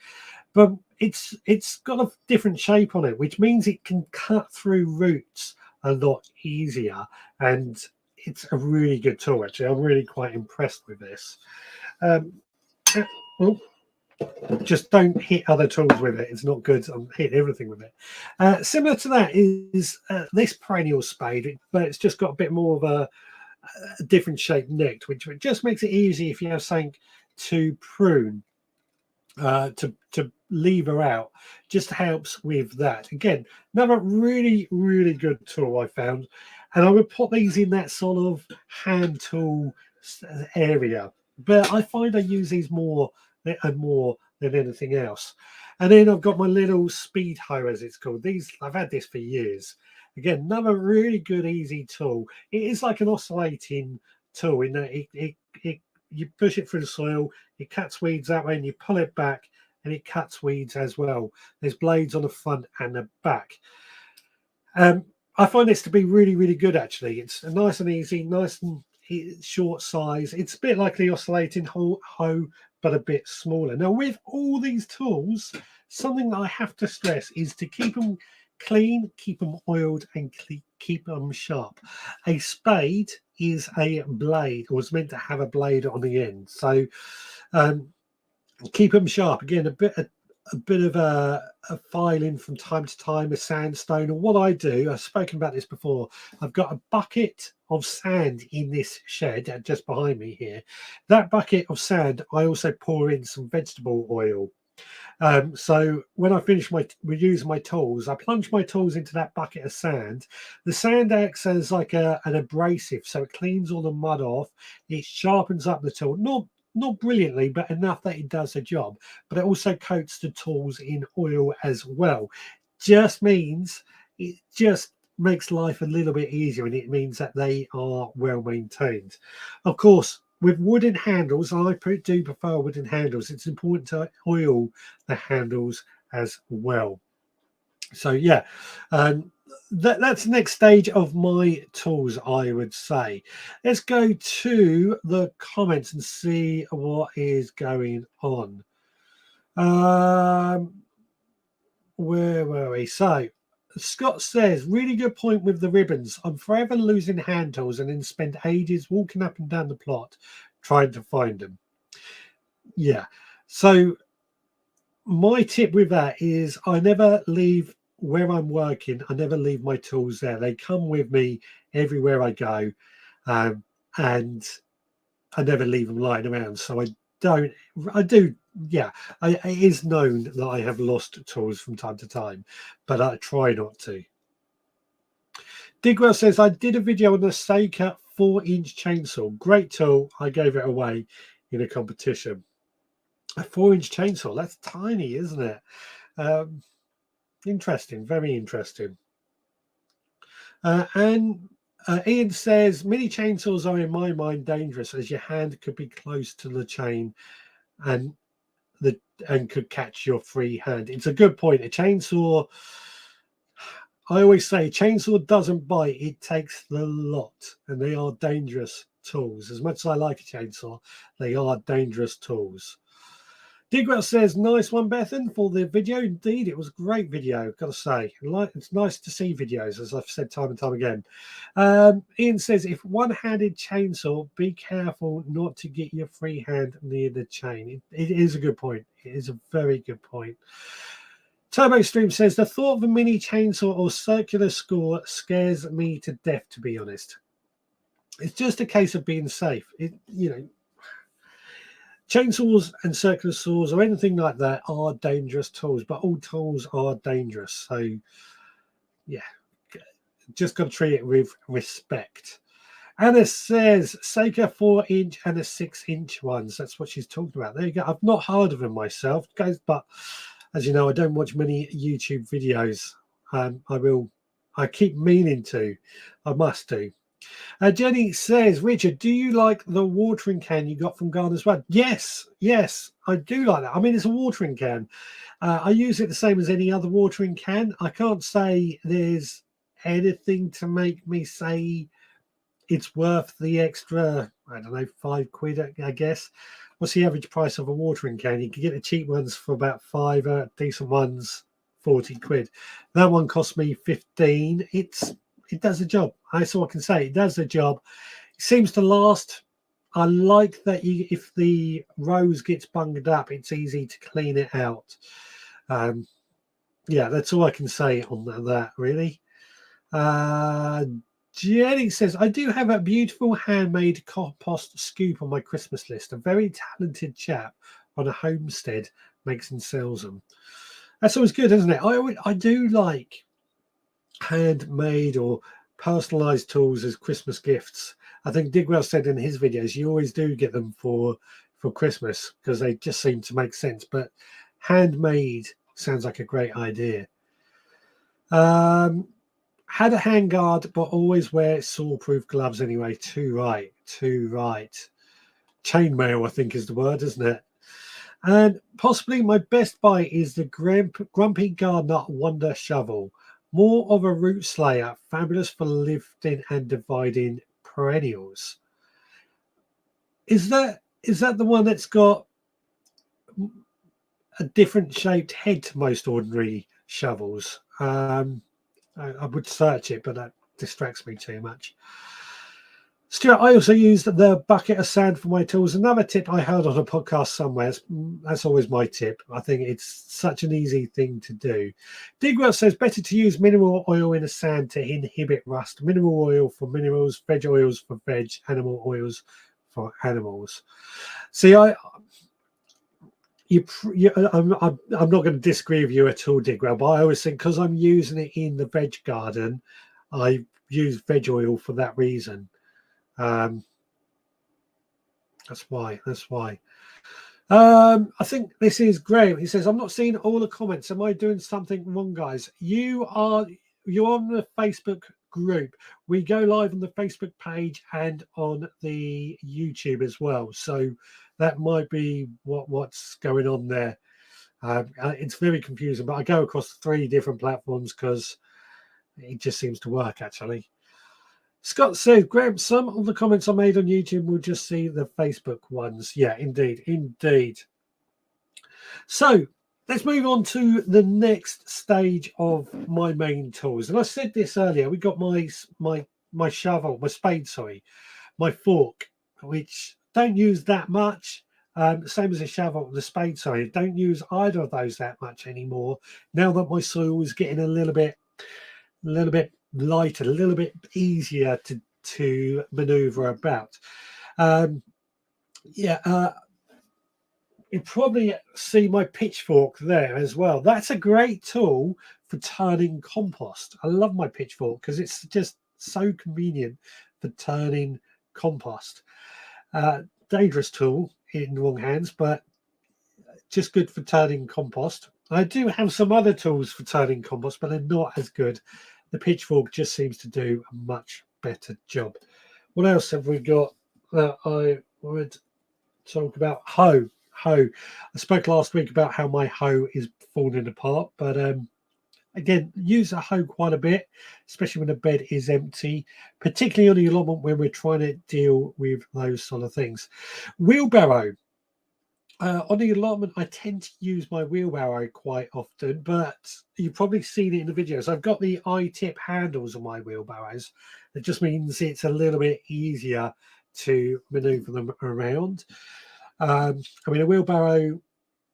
S1: But it's got a different shape on it, which means it can cut through roots a lot easier. And it's a really good tool, actually. I'm really quite impressed with this. Well, just don't hit other tools with it. It's not good. I'm hitting everything with it. Similar to that is this perennial spade, but it's just got a bit more of a different shaped neck, which just makes it easy if you have something to prune, to lever out. Just helps with that. Again, another really, really good tool I found. And I would put these in that sort of hand tool area. But I find I use these more and more than anything else. And then I've got my little speed hoe, as it's called. These I've had this for years. Again, another really good, easy tool. It is like an oscillating tool in that you push it through the soil, it cuts weeds that way, and you pull it back, and it cuts weeds as well. There's blades on the front and the back. I find this to be really, really good. Actually, it's nice and easy, nice and short size. It's a bit like the oscillating hoe, but a bit smaller. Now, with all these tools, something that I have to stress is to keep them clean, keep them oiled, and keep them sharp. A spade is a blade, or is meant to have a blade on the end. So keep them sharp. Again, a bit of a filing from time to time, a sandstone. And what I do, I've spoken about this before, I've got a bucket of sand in this shed just behind me here. That bucket of sand, I also pour in some vegetable oil. So when I finish using my tools, I plunge my tools into that bucket of sand. The sand acts as like an abrasive, so it cleans all the mud off. It sharpens up the tool, not brilliantly, but enough that it does the job. But it also coats the tools in oil as well. Just means it just makes life a little bit easier, and it means that they are well maintained. Of course, with wooden handles, I do prefer wooden handles. It's important to oil the handles as well. So yeah, that's the next stage of my tools, I would say. Let's go to the comments and see what is going on. Where were we? So Scott says, really good point with the ribbons. I'm forever losing hand tools and then spend ages walking up and down the plot trying to find them. Yeah. So my tip with that is I never leave where I'm working. I never leave my tools there. They come with me everywhere I go. And I never leave them lying around. So yeah, it is known that I have lost tools from time to time, but I try not to. Digwell says, I did a video on the Seika 4-inch chainsaw. Great tool. I gave it away in a competition. A 4-inch chainsaw. That's tiny, isn't it? Interesting. Very interesting. And Ian says, mini chainsaws are in my mind dangerous as your hand could be close to the chain and could catch your free hand. It's a good point. A chainsaw, I always say, chainsaw doesn't bite, it takes the lot, and they are dangerous tools. As much as I like a chainsaw, they are dangerous tools. Digwell says, nice one, Bethan, for the video. Indeed, it was a great video, got to say. It's nice to see videos, as I've said time and time again. Ian says, if one-handed chainsaw, be careful not to get your free hand near the chain. It is a good point. It is a very good point. Turbo Stream says, the thought of a mini chainsaw or circular saw scares me to death, to be honest. It's just a case of being safe. Chainsaws and circular saws or anything like that are dangerous tools, but all tools are dangerous. So, yeah, just got to treat it with respect. Anna says, Seika 4-inch and a 6-inch ones. That's what she's talking about. There you go. I've not heard of them myself, guys, but as you know, I don't watch many YouTube videos. I keep meaning to. I must do. Jenny says, Richard, do you like the watering can you got from Gardener's World? Yes, I do like that. I mean, it's a watering can. I use it the same as any other watering can. I can't say there's anything to make me say it's worth the extra, I don't know, £5, I guess. What's the average price of a watering can? You can get the cheap ones for about £5, decent ones, £40. That one cost me 15. It does the job. That's all I can say. It does the job. It seems to last. I like that if the rose gets bunged up, it's easy to clean it out. Yeah, that's all I can say on that, really. Jenny says, I do have a beautiful handmade compost scoop on my Christmas list. A very talented chap on a homestead makes and sells them. That's always good, isn't it? I do like handmade or personalized tools as Christmas gifts. I think Digwell said in his videos you always do get them for Christmas because they just seem to make sense, but handmade sounds like a great idea. Had a handguard but always wear saw-proof gloves anyway. Too right. Chainmail, I think, is the word, isn't it? And possibly my best buy is the Grumpy Gardener Wonder Shovel. More of a root slayer, fabulous for lifting and dividing perennials. Is that the one that's got a different shaped head to most ordinary shovels? I would search it, but that distracts me too much. Stuart, I also used the bucket of sand for my tools. Another tip I heard on a podcast somewhere. That's always my tip. I think it's such an easy thing to do. Digwell says better to use mineral oil in the sand to inhibit rust. Mineral oil for minerals, veg oils for veg, animal oils for animals. See, I'm not going to disagree with you at all, Digwell, but I always think because I'm using it in the veg garden, I use veg oil for that reason. That's why. I think this is Graham. He says, I'm not seeing all the comments. Am I doing something wrong, guys? You're on the Facebook group. We go live on the Facebook page and on the YouTube as well. So that might be what's going on there. It's very confusing, but I go across 3 different platforms because it just seems to work, actually. Scott said, Graham, some of the comments I made on YouTube will just see the Facebook ones. Yeah, indeed. So let's move on to the next stage of my main tools. And I said this earlier, we got my shovel, my spade, my fork, which don't use that much. Same as a shovel, the spade, don't use either of those that much anymore. Now that my soil is getting a little bit lighter, a little bit easier to maneuver about. You probably see my pitchfork there as well. That's a great tool for turning compost. I love my pitchfork because it's just so convenient for turning compost. Dangerous tool in the wrong hands, but just good for turning compost. I do have some other tools for turning compost, but they're not as good. The pitchfork just seems to do a much better job. What else have we got that I would talk about? Hoe. I spoke last week about how my hoe is falling apart, but again, use a hoe quite a bit, especially when the bed is empty, particularly on the allotment when we're trying to deal with those sort of things. Wheelbarrow. On the allotment, I tend to use my wheelbarrow quite often, but you've probably seen it in the videos. I've got the I-tip handles on my wheelbarrows. It just means it's a little bit easier to maneuver them around. I mean, a wheelbarrow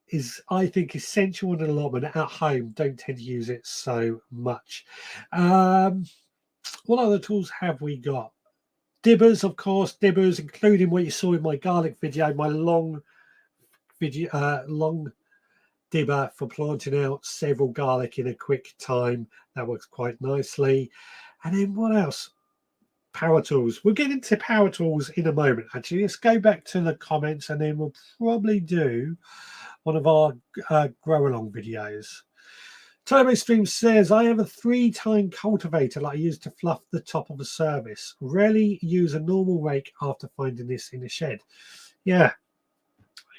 S1: is, I think, essential in an allotment. At home, don't tend to use it so much. What other tools have we got? Dibbers, of course, including what you saw in my garlic video, my long dibber for planting out several garlic in a quick time. That works quite nicely. And then what else? Power tools. We'll get into power tools in a moment. Actually, let's go back to the comments and then we'll probably do one of our grow along videos. Turbo Stream says, I have a 3-tine cultivator that I use to fluff the top of a service. Rarely use a normal rake after finding this in a shed.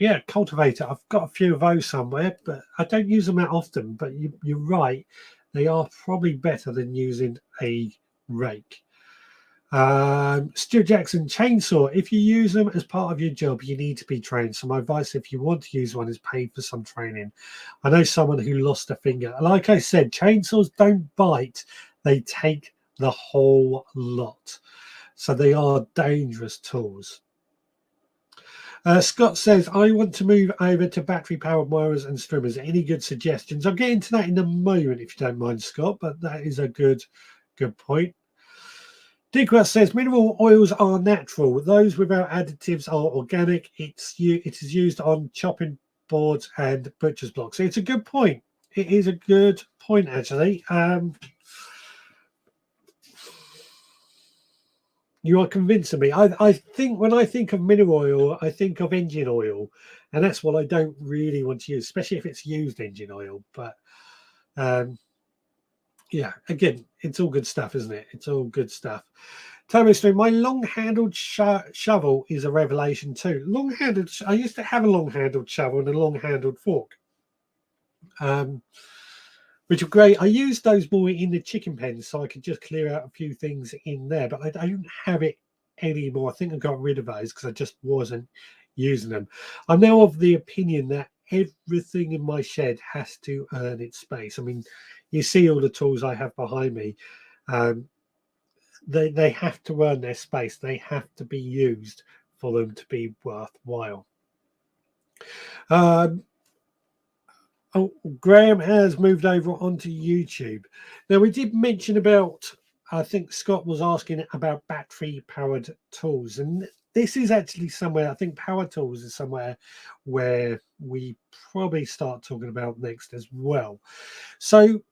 S1: Yeah, cultivator. I've got a few of those somewhere, but I don't use them that often. But you're right. They are probably better than using a rake. Stuart Jackson, chainsaw. If you use them as part of your job, you need to be trained. So my advice, if you want to use one, is pay for some training. I know someone who lost a finger. Like I said, chainsaws don't bite. They take the whole lot. So they are dangerous tools. Scott says, I want to move over to battery-powered mowers and trimmers. Any good suggestions? I'll get into that in a moment, if you don't mind, Scott, but that is a good point. Digwell says, mineral oils are natural. Those without additives are organic. It is used on chopping boards and butcher's blocks. So it's a good point. It is a good point, actually. You are convincing me. I think when I think of mineral oil, I think of engine oil, and that's what I don't really want to use, especially if it's used engine oil. But yeah, again, it's all good stuff, isn't it? It's all good stuff. Turbo Stream, my long-handled shovel is a revelation too. Long-handled. I used to have a long-handled shovel and a long-handled fork, which were great. I used those more in the chicken pens, so I could just clear out a few things in there. But I don't have it anymore. I think I got rid of those because I just wasn't using them. I'm now of the opinion that everything in my shed has to earn its space. I mean, you see all the tools I have behind me. they have to earn their space. They have to be used for them to be worthwhile. Oh, Graham has moved over onto YouTube. Now, we did mention about, I think Scott was asking about battery powered tools. And this is actually somewhere, I think power tools is somewhere where we probably start talking about next as well. So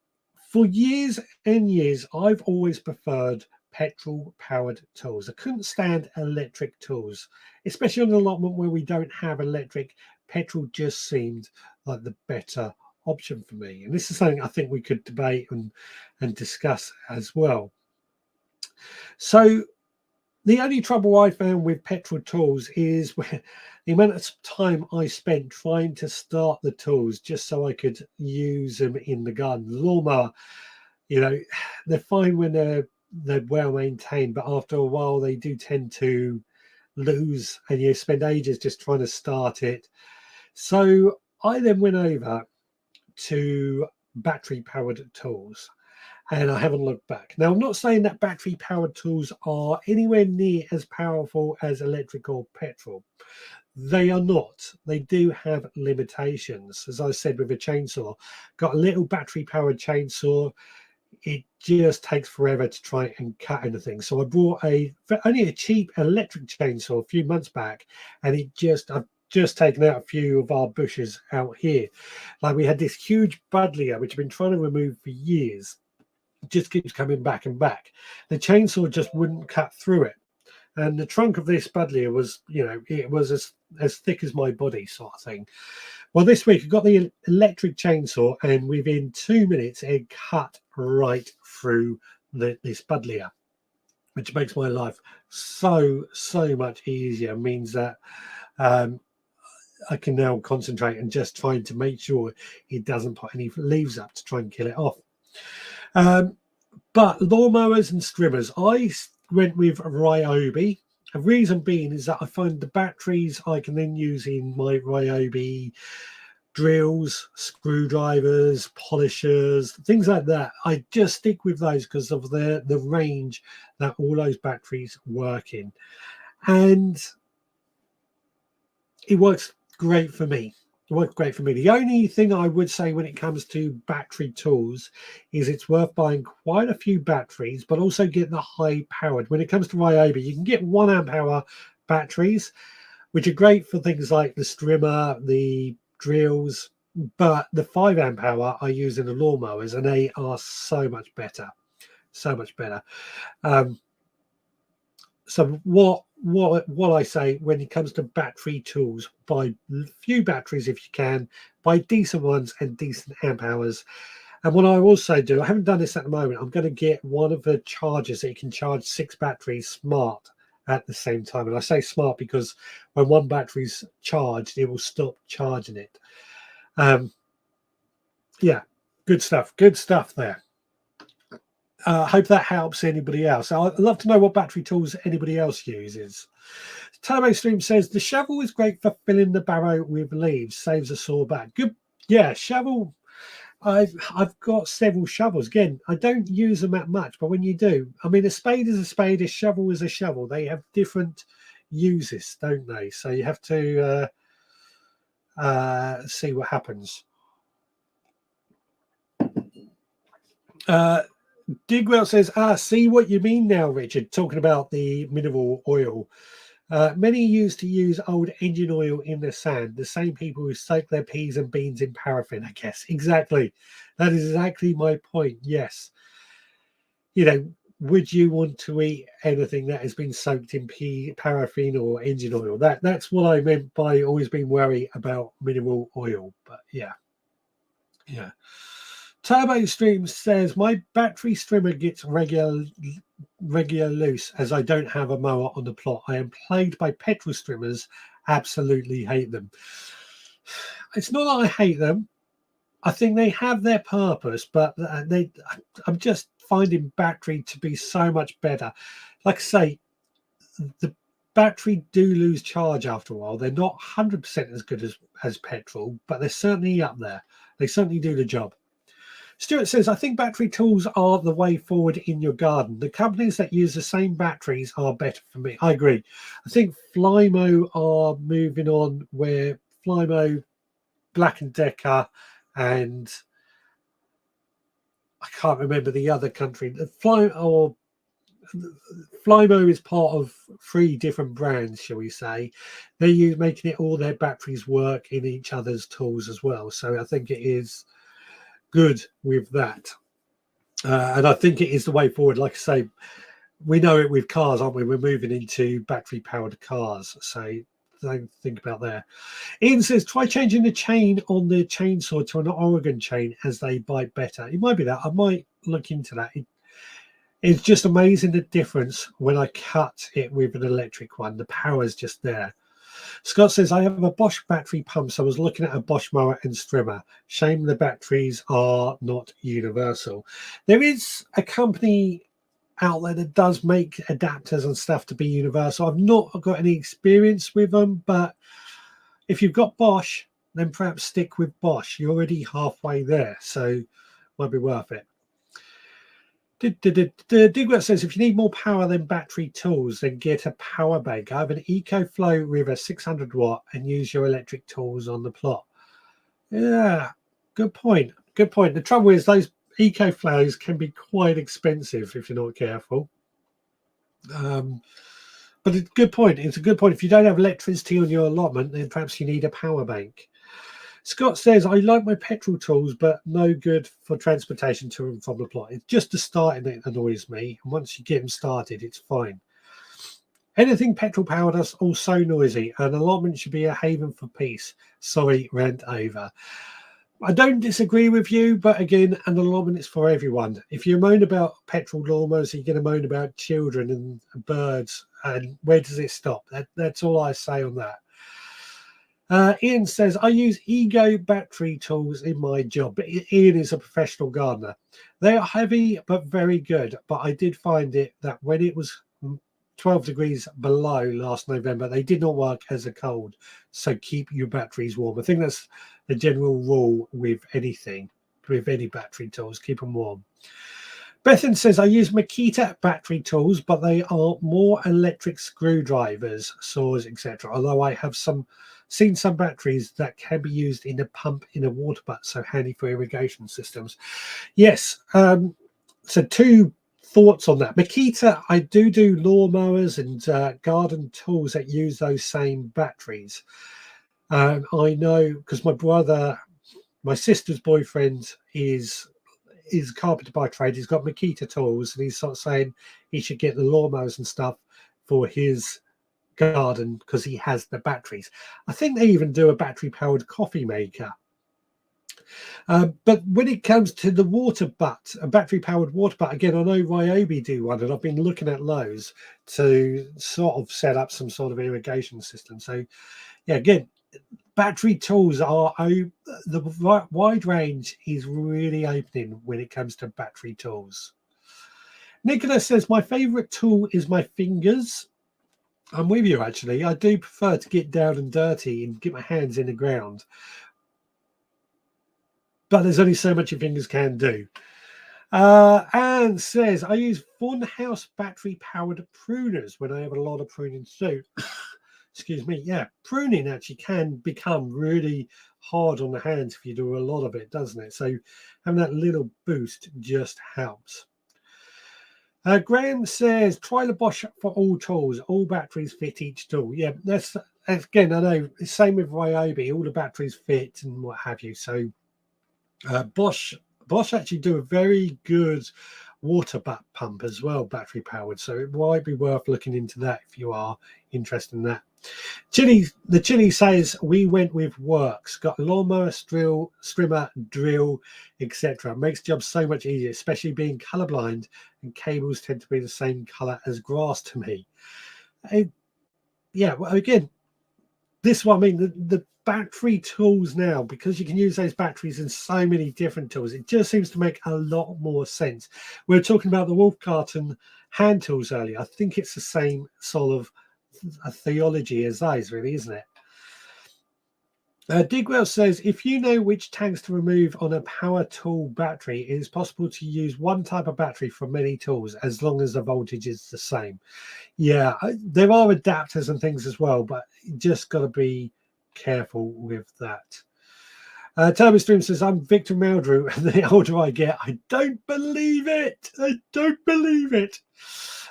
S1: for years and years, I've always preferred petrol powered tools. I couldn't stand electric tools, especially on an allotment where we don't have electric. Petrol just seemed like the better option for me. And this is something I think we could debate and discuss as well. So the only trouble I found with petrol tools is when the amount of time I spent trying to start the tools just so I could use them in the garden. The lawnmower, you know, they're fine when they're well maintained, but after a while they do tend to lose, and you spend ages just trying to start it. So I then went over to battery powered tools, and I haven't looked back. Now, I'm not saying that battery powered tools are anywhere near as powerful as electric or petrol. They are not. They do have limitations. As I said with a chainsaw, got a little battery powered chainsaw. It just takes forever to try and cut anything. So I bought only a cheap electric chainsaw a few months back, and I've just taken out a few of our bushes out here. Like, we had this huge buddleia which I've been trying to remove for years. It just keeps coming back and back. The chainsaw just wouldn't cut through it. And the trunk of this buddleia was, it was as thick as my body, sort of thing. Well, this week I got the electric chainsaw, and within 2 minutes it cut right through this buddleia, which makes my life so much easier. It means that I can now concentrate and just trying to make sure it doesn't put any leaves up to try and kill it off. But lawnmowers and strimmers, I went with Ryobi. The reason being is that I find the batteries I can then use in my Ryobi drills, screwdrivers, polishers, things like that. I just stick with those because of the range that all those batteries work in. And it works great for me. It works great for me. The only thing I would say when it comes to battery tools is it's worth buying quite a few batteries, but also get the high powered. When it comes to Ryobi, you can get 1 amp hour batteries, which are great for things like the strimmer, the drills, but the 5 amp hour I use in the lawnmowers, and they are so much better. So much better. So what I say when it comes to battery tools, buy few batteries if you can, buy decent ones and decent amp hours. And what I also do, I haven't done this at the moment, I'm going to get one of the chargers that you can charge 6 batteries smart at the same time. And I say smart because when one battery's charged, it will stop charging it. Yeah, good stuff there. Hope that helps anybody else. I'd love to know what battery tools anybody else uses. Turbo Stream says the shovel is great for filling the barrow with leaves, saves a sore back. Good, yeah. Shovel. I've got several shovels. Again, I don't use them that much, but when you do, I mean, a spade is a spade, a shovel is a shovel. They have different uses, don't they? So you have to see what happens. Digwell says, see what you mean now, Richard, talking about the mineral oil. Many used to use old engine oil in the sand, the same people who soak their peas and beans in paraffin, I guess. Exactly. That is exactly my point. Yes. Would you want to eat anything that has been soaked in paraffin or engine oil? That's what I meant by always being wary about mineral oil. But yeah. Turbo Stream says my battery strimmer gets regular loose as I don't have a mower on the plot. I am plagued by petrol strimmers. Absolutely hate them. It's not that I hate them. I think they have their purpose, but I'm just finding battery to be so much better. Like I say, the battery do lose charge after a while. They're not 100% as good as petrol, but they're certainly up there. They certainly do the job. Stuart says, I think battery tools are the way forward in your garden. The companies that use the same batteries are better for me. I agree. I think Flymo are moving on, where Flymo, Black & Decker, and I can't remember the other country. Flymo is part of 3 different brands, shall we say. They're making it all their batteries work in each other's tools as well. So I think it is good with that. And I think it is the way forward. Like I say, we know it with cars, aren't we? We're moving into battery-powered cars. So don't think about that. Ian says, try changing the chain on the chainsaw to an Oregon chain as they bite better. It might be that. I might look into that. It's just amazing the difference when I cut it with an electric one. The power is just there. Scott says, I have a Bosch battery pump, so I was looking at a Bosch mower and strimmer. Shame the batteries are not universal. There is a company out there that does make adapters and stuff to be universal. I've not got any experience with them, but if you've got Bosch, then perhaps stick with Bosch. You're already halfway there, so might be worth it. Digwell says, if you need more power than battery tools, then get a power bank. I have an EcoFlow with a 600 watt and use your electric tools on the plot. Yeah, good point. Good point. The trouble is those EcoFlows can be quite expensive if you're not careful. But it's a good point. It's a good point. If you don't have electricity on your allotment, then perhaps you need a power bank. Scott says, I like my petrol tools, but no good for transportation to and from the plot. It's just the starting that annoys me. And once you get them started, it's fine. Anything petrol powered is all so noisy. An allotment should be a haven for peace. Sorry, rant over. I don't disagree with you, but again, an allotment is for everyone. If you moan about petrol lawnmowers, you're going to moan about children and birds. And where does it stop? That's all I say on that. Ian says, I use Ego battery tools in my job, but Ian is a professional gardener. They are heavy, but very good. But I did find it that when it was 12 degrees below last November, they did not work as a cold. So keep your batteries warm. I think that's the general rule with anything, with any battery tools, keep them warm. Bethan says, I use Makita battery tools, but they are more electric screwdrivers, saws, etc. Although I have seen some batteries that can be used in a pump in a water butt, so handy for irrigation systems. Yes, so 2 thoughts on that. Makita, I do lawnmowers and garden tools that use those same batteries. I know because my sister's boyfriend is a carpenter by trade. He's got Makita tools, and he's sort of saying he should get the lawnmowers and stuff for his garden because he has the batteries. I think they even do a battery powered coffee maker. But when it comes to the water butt, a battery powered water butt, again, I know Ryobi do one, and I've been looking at those to sort of set up some sort of irrigation system. So yeah, again, battery tools are, the wide range is really opening when it comes to battery tools. Nicholas says, my favorite tool is my fingers. I'm with you, actually. I do prefer to get down and dirty and get my hands in the ground. But there's only so much your fingers can do. Anne says, I use Funhouse battery-powered pruners when I have a lot of pruning to do. Excuse me. Yeah, pruning actually can become really hard on the hands if you do a lot of it, doesn't it? So having that little boost just helps. Graham says, try the Bosch for all tools. All batteries fit each tool. Yeah, that's again, I know, same with Ryobi. All the batteries fit and what have you. So Bosch actually do a very good water butt pump as well, battery powered. So it might be worth looking into that if you are interested in that. The Chili says, we went with Works, got lawnmower, strimmer, drill, etc. Makes jobs so much easier, especially being colorblind, and cables tend to be the same color as grass to me. Yeah, well, again, this one, I mean, the battery tools now, because you can use those batteries in so many different tools, it just seems to make a lot more sense. We were talking about the Wolf Carton hand tools earlier. I think it's the same sort of a theology as those, really, isn't it? Digwell says, if you know which tanks to remove on a power tool battery, it is possible to use one type of battery for many tools as long as the voltage is the same. Yeah, there are adapters and things as well, but you just got to be careful with that. Toby Stream says, I'm Victor Meldrew, and the older I get, I don't believe it. I don't believe it.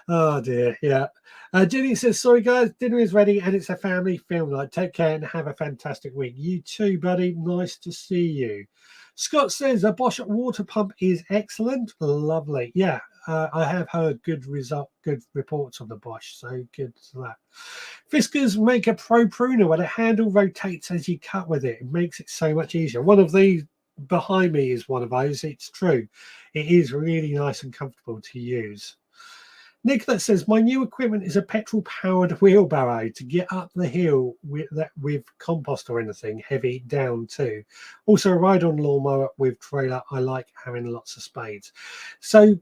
S1: Oh, dear. Yeah. Jenny says, sorry, guys, dinner is ready, and it's a family film night. Take care and have a fantastic week. You too, buddy. Nice to see you. Scott says, a Bosch water pump is excellent. Lovely. Yeah, I have heard good reports on the Bosch, so good to that. Fiskars make a pro pruner where the handle rotates as you cut with it. It makes it so much easier. One of these behind me is one of those. It's true. It is really nice and comfortable to use. Nicola says, my new equipment is a petrol-powered wheelbarrow to get up the hill with compost or anything heavy down too. Also a ride-on lawnmower with trailer. I like having lots of spades. So,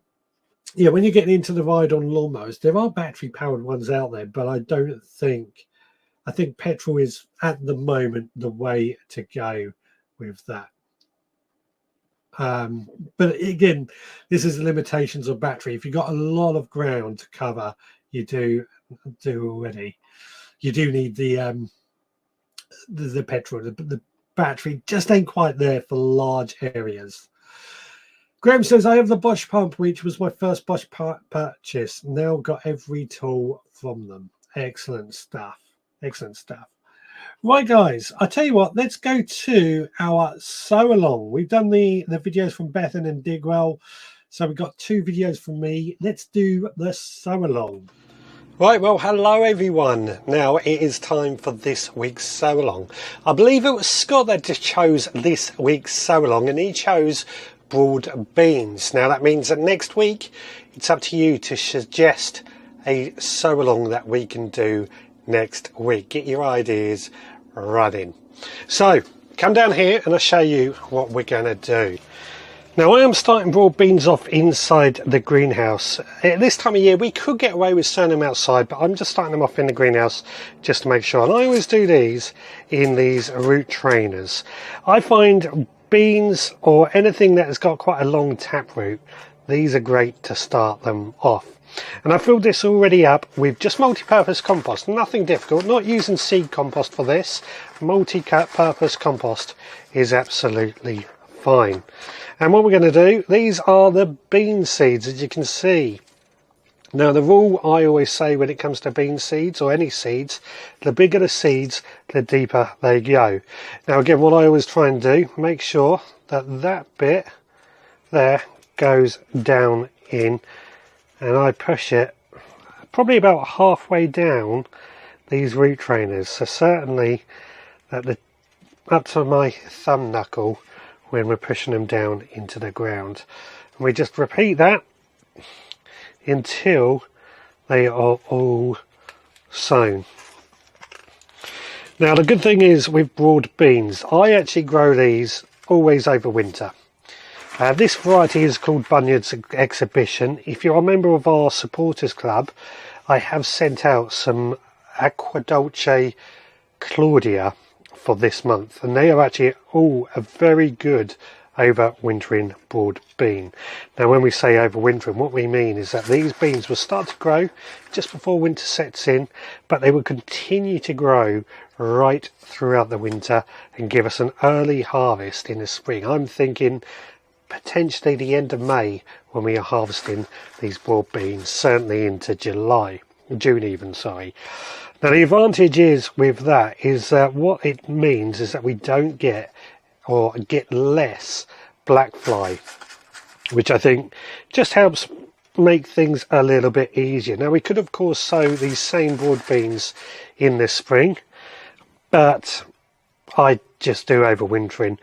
S1: yeah, when you're getting into the ride-on lawnmowers, there are battery-powered ones out there, but I think petrol is, at the moment, the way to go with that. But again, this is the limitations of battery. If you've got a lot of ground to cover, you do already. You do need the petrol. The battery just ain't quite there for large areas. Graham says, I have the Bosch pump, which was my first Bosch purchase. Now got every tool from them. Excellent stuff. Excellent stuff. Right, guys, I'll tell you what, let's go to our sew along. We've done the videos from Bethan and Digwell, so we've got 2 videos from me. Let's do the sew along. Right, well, hello everyone. Now it is time for this week's sew along. I believe it was Scott that just chose this week's sew along, and he chose broad beans. Now that means that next week it's up to you to suggest a sew along that we can do next week. Get your ideas running. So come down here and I'll show you what we're going to do. Now I am starting broad beans off inside the greenhouse. At this time of year we could get away with sowing them outside, but I'm just starting them off in the greenhouse just to make sure. And I always do these in these root trainers. I find beans or anything that has got quite a long taproot, these are great to start them off. And I filled this already up with just multi-purpose compost, nothing difficult, not using seed compost for this. Multi-purpose compost is absolutely fine. And what we're going to do, these are the bean seeds, as you can see. Now the rule I always say when it comes to bean seeds or any seeds, the bigger the seeds, the deeper they go. Now again, what I always try and do, make sure that that bit there goes down in, and I push it probably about halfway down these root trainers, so certainly at up to my thumb knuckle when we're pushing them down into the ground. And we just repeat that until they are all sown. Now the good thing is with broad beans, I actually grow these always over winter. This variety is called Bunyard's Exhibition. If you're a member of our supporters club, I have sent out some Aquadolce Claudia for this month, and they are actually all a very good overwintering broad bean. Now when we say overwintering, what we mean is that these beans will start to grow just before winter sets in, but they will continue to grow right throughout the winter and give us an early harvest in the spring. I'm thinking potentially the end of May when we are harvesting these broad beans, certainly into June even, sorry. Now the advantage is with that is that what it means is that we don't get less black fly, which I think just helps make things a little bit easier. Now we could of course sow these same broad beans in the spring, but I just do overwintering.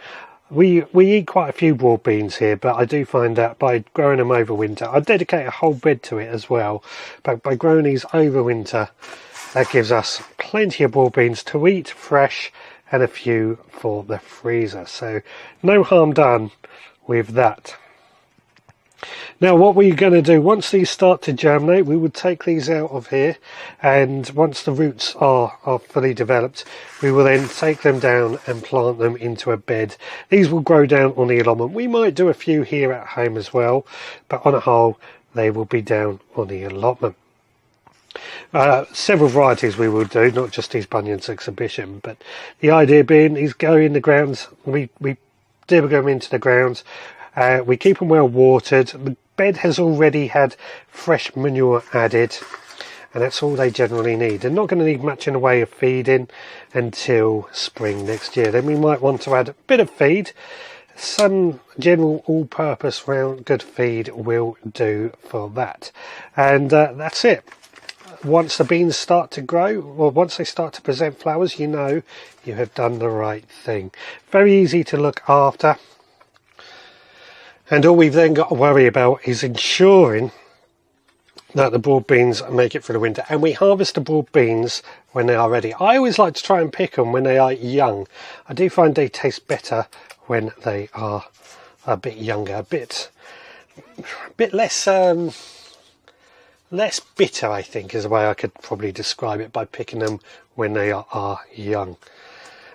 S1: We eat quite a few broad beans here, but I do find that by growing them over winter, I dedicate a whole bed to it as well, but by growing these over winter, that gives us plenty of broad beans to eat fresh and a few for the freezer. So no harm done with that. Now what we're going to do, once these start to germinate, we would take these out of here, and once the roots are fully developed, we will then take them down and plant them into a bed. These will grow down on the allotment. We might do a few here at home as well, but on a whole they will be down on the allotment. Several varieties we will do, not just these Bunyan's exhibition, but the idea being is go in the ground, we dibber them into the ground, we keep them well watered. The bed has already had fresh manure added, and that's all they generally need. They're not going to need much in the way of feeding until spring next year. Then we might want to add a bit of feed. Some general all-purpose round good feed will do for that, and that's it. Once the beans start to grow, or once they start to present flowers, you know you have done the right thing. Very easy to look after, and all we've then got to worry about is ensuring that the broad beans make it through the winter. And we harvest the broad beans when they are ready. I always like to try and pick them when they are young. I do find they taste better when they are a bit younger, a bit less less bitter, I think, is the way I could probably describe it, by picking them when they are young.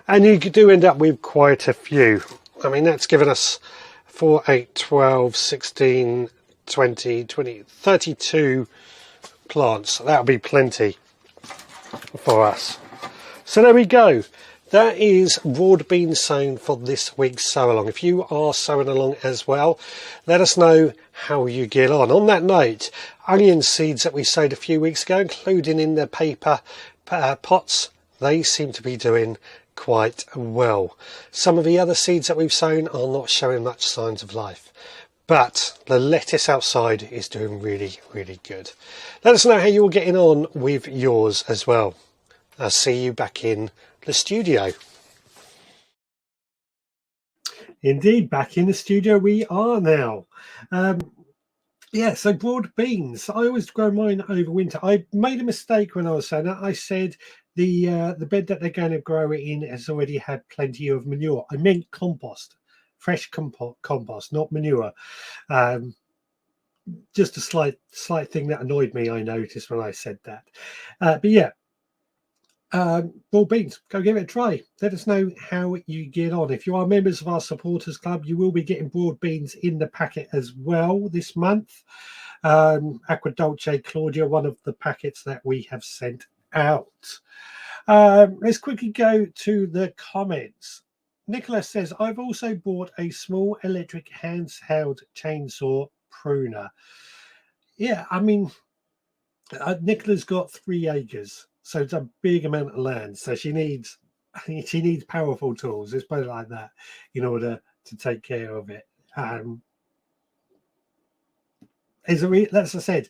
S1: And you do end up with quite a few. I mean, that's given us 4, 8, 12, 16, 20, 32 plants. That'll be plenty for us. So there we go. That is broad beans sown for this week's sow along. If you are sowing along as well, let us know how you get on. On that note, onion seeds that we sowed a few weeks ago, including in the paper pots, they seem to be doing quite well. Some of the other seeds that we've sown are not showing much signs of life, but the lettuce outside is doing really, really good. Let us know how you're getting on with yours as well. I'll see you back in the studio. Indeed, back in the studio we are now. Yeah, so broad beans. I always grow mine over winter. I made a mistake when I was saying that. I said the bed that they're going to grow it in has already had plenty of manure. I meant compost, fresh compost, not manure. Just a slight thing that annoyed me, I noticed when I said that. But yeah. Broad beans, go give it a try. Let us know how you get on. If you are members of our supporters club, you will be getting broad beans in the packet as well this month. Aqua Dolce Claudia, one of the packets that we have sent out. Let's quickly go to the comments. Nicholas says, I've also bought a small electric handheld chainsaw pruner. Yeah, I mean, Nicola's got 3 acres. So it's a big amount of land. So she needs powerful tools, let's put it like that, in order to take care of it. As I said,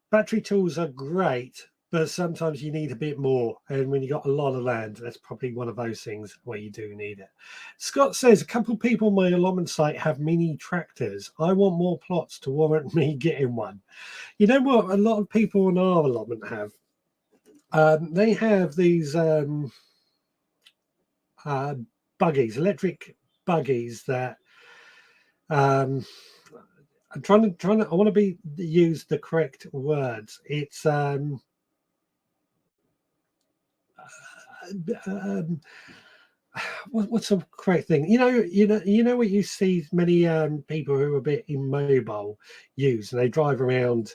S1: battery tools are great, but sometimes you need a bit more. And when you got a lot of land, that's probably one of those things where you do need it. Scott says, a couple of people on my allotment site have mini tractors. I want more plots to warrant me getting one. You know what? A lot of people on our allotment have. They have these buggies, electric buggies that I'm trying to. I want to use the correct words. It's what's the correct thing? You know what you see many people who are a bit immobile use, and they drive around.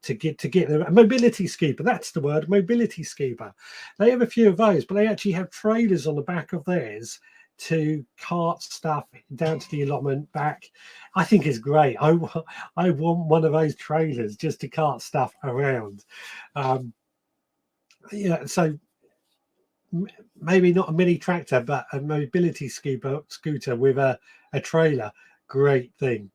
S1: To get a mobility scooper, that's the word, mobility scooper. They have a few of those, but they actually have trailers on the back of theirs to cart stuff down to the allotment back. I think it's great. I want one of those trailers just to cart stuff around. Yeah, so maybe not a mini tractor, but a mobility scooter with a trailer. Great thing.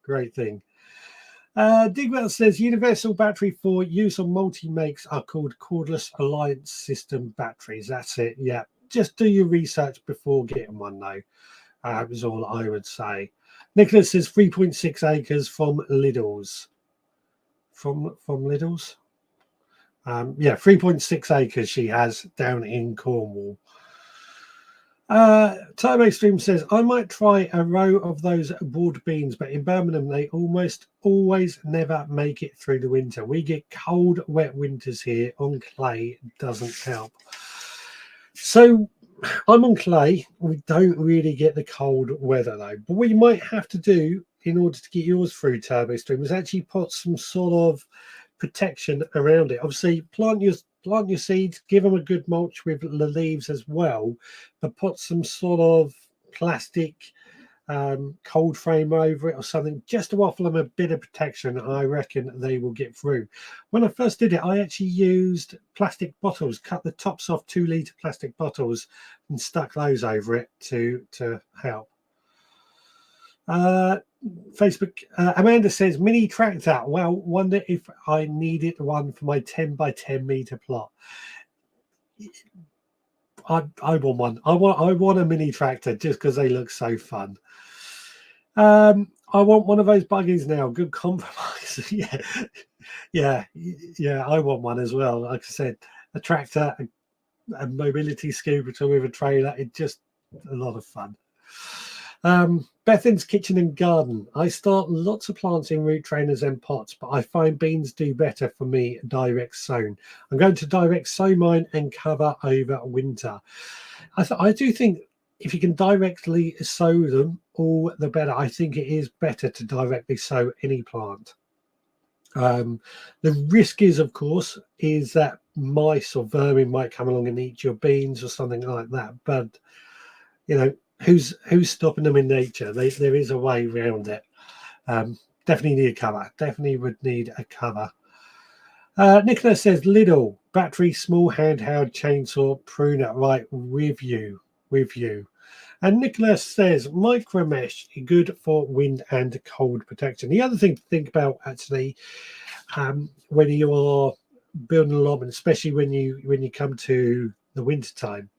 S1: Digwell says universal battery for use on multi-makes are called cordless alliance system batteries. That's it. Yeah, just do your research before getting one though. Is all I would say. Nicholas says 3.6 acres from Lidl's. From Lidl's. Yeah, 3.6 acres she has down in Cornwall. Turbo Stream says, I might try a row of those broad beans, but in Birmingham, they almost always never make it through the winter. We get cold, wet winters here on clay. Doesn't help. So I'm on clay. We don't really get the cold weather, though. But what you might have to do in order to get yours through Turbo Stream is actually put some sort of protection around it. Obviously, plant your seeds, give them a good mulch with the leaves as well, but put some sort of plastic cold frame over it or something just to offer them a bit of protection. I reckon they will get through. When I first did it, I actually used plastic bottles, cut the tops off 2-litre plastic bottles and stuck those over it to help. Facebook, Amanda says, mini tractor. Well, wonder if I needed one for my 10 by 10 meter plot. I want one. I want a mini tractor just because they look so fun. I want one of those buggies now. Good compromise. yeah. I want one as well. Like I said, a tractor, a mobility scooter with a trailer. It's just a lot of fun. Bethan's Kitchen and Garden. I start lots of plants in root trainers and pots, but I find beans do better for me direct sown. I'm going to direct sow mine and cover over winter. I do think if you can directly sow them, all the better. I think it is better to directly sow any plant. The risk is, of course, is that mice or vermin might come along and eat your beans or something like that. But, you know, who's stopping them in nature? There is a way around it. Definitely need a cover. Definitely would need a cover. Nicholas says, Lidl, battery, small handheld chainsaw, pruner. Right, with you. And Nicholas says, micro mesh, good for wind and cold protection. The other thing to think about, actually, when you are building an allotment, especially when you come to the winter time,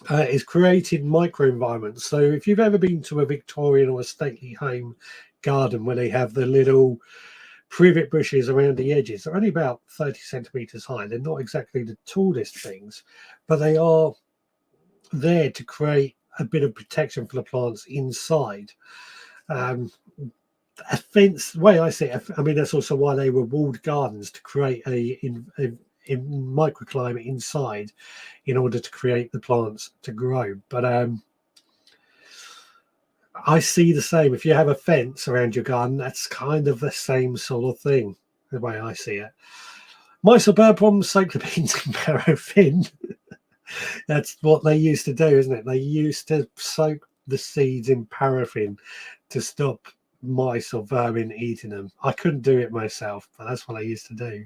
S1: is creating micro environments. So if you've ever been to a Victorian or a stately home garden where they have the little privet bushes around the edges, they're only about 30 centimeters high. They're not exactly the tallest things, but they are there to create a bit of protection for the plants inside. A fence, the way I see it, I mean, that's also why they were walled gardens, to create a microclimate inside in order to create the plants to grow. But I see the same. If you have a fence around your garden, that's kind of the same sort of thing, the way I see it. Mice or bird problems, soak the beans in paraffin. That's what they used to do, isn't it? They used to soak the seeds in paraffin to stop mice or vermin eating them. I couldn't do it myself, but that's what I used to do.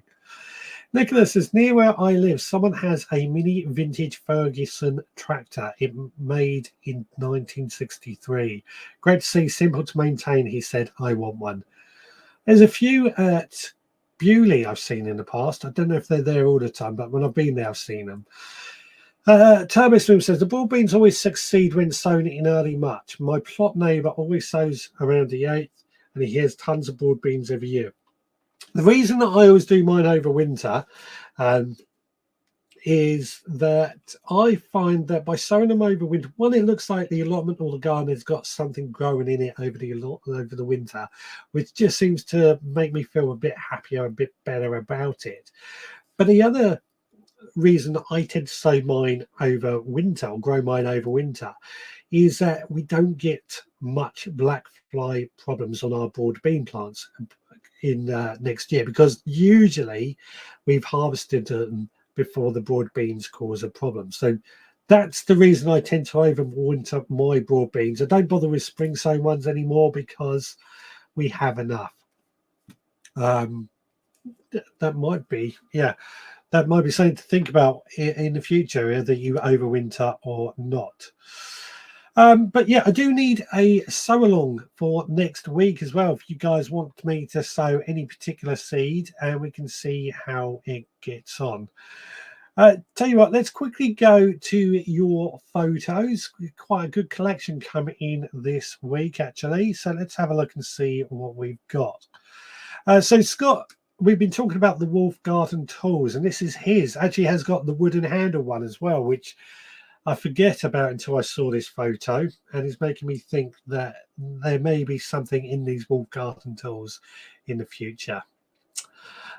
S1: Nicholas says, near where I live, someone has a mini vintage Ferguson tractor. It made in 1963. Great to see, simple to maintain, he said. I want one. There's a few at Bewley I've seen in the past. I don't know if they're there all the time, but when I've been there, I've seen them. Turbo Swim says, the broad beans always succeed when sown in early March. My plot neighbour always sows around the 8th, and he has tons of broad beans every year. The reason that I always do mine over winter is that I find that by sowing them over winter, one, it looks like the allotment or the garden has got something growing in it over the winter, which just seems to make me feel a bit happier, a bit better about it. But the other reason I tend to sow mine over winter or grow mine over winter is that we don't get much black fly problems on our broad bean plants in next year, because usually we've harvested them before the broad beans cause a problem. So that's the reason I tend to overwinter my broad beans. I don't bother with spring sown ones anymore because we have enough. That might be, that might be something to think about in the future, whether you overwinter or not. But yeah, I do need a sow along for next week as well. If you guys want me to sow any particular seed, and we can see how it gets on. Tell you what, let's quickly go to your photos. Quite a good collection coming in this week, actually. So let's have a look and see what we've got. So Scott, we've been talking about the Wolf Garden tools, and this is his. Actually has got the wooden handle one as well, which I forget about until I saw this photo, and it's making me think that there may be something in these wall garden tools in the future.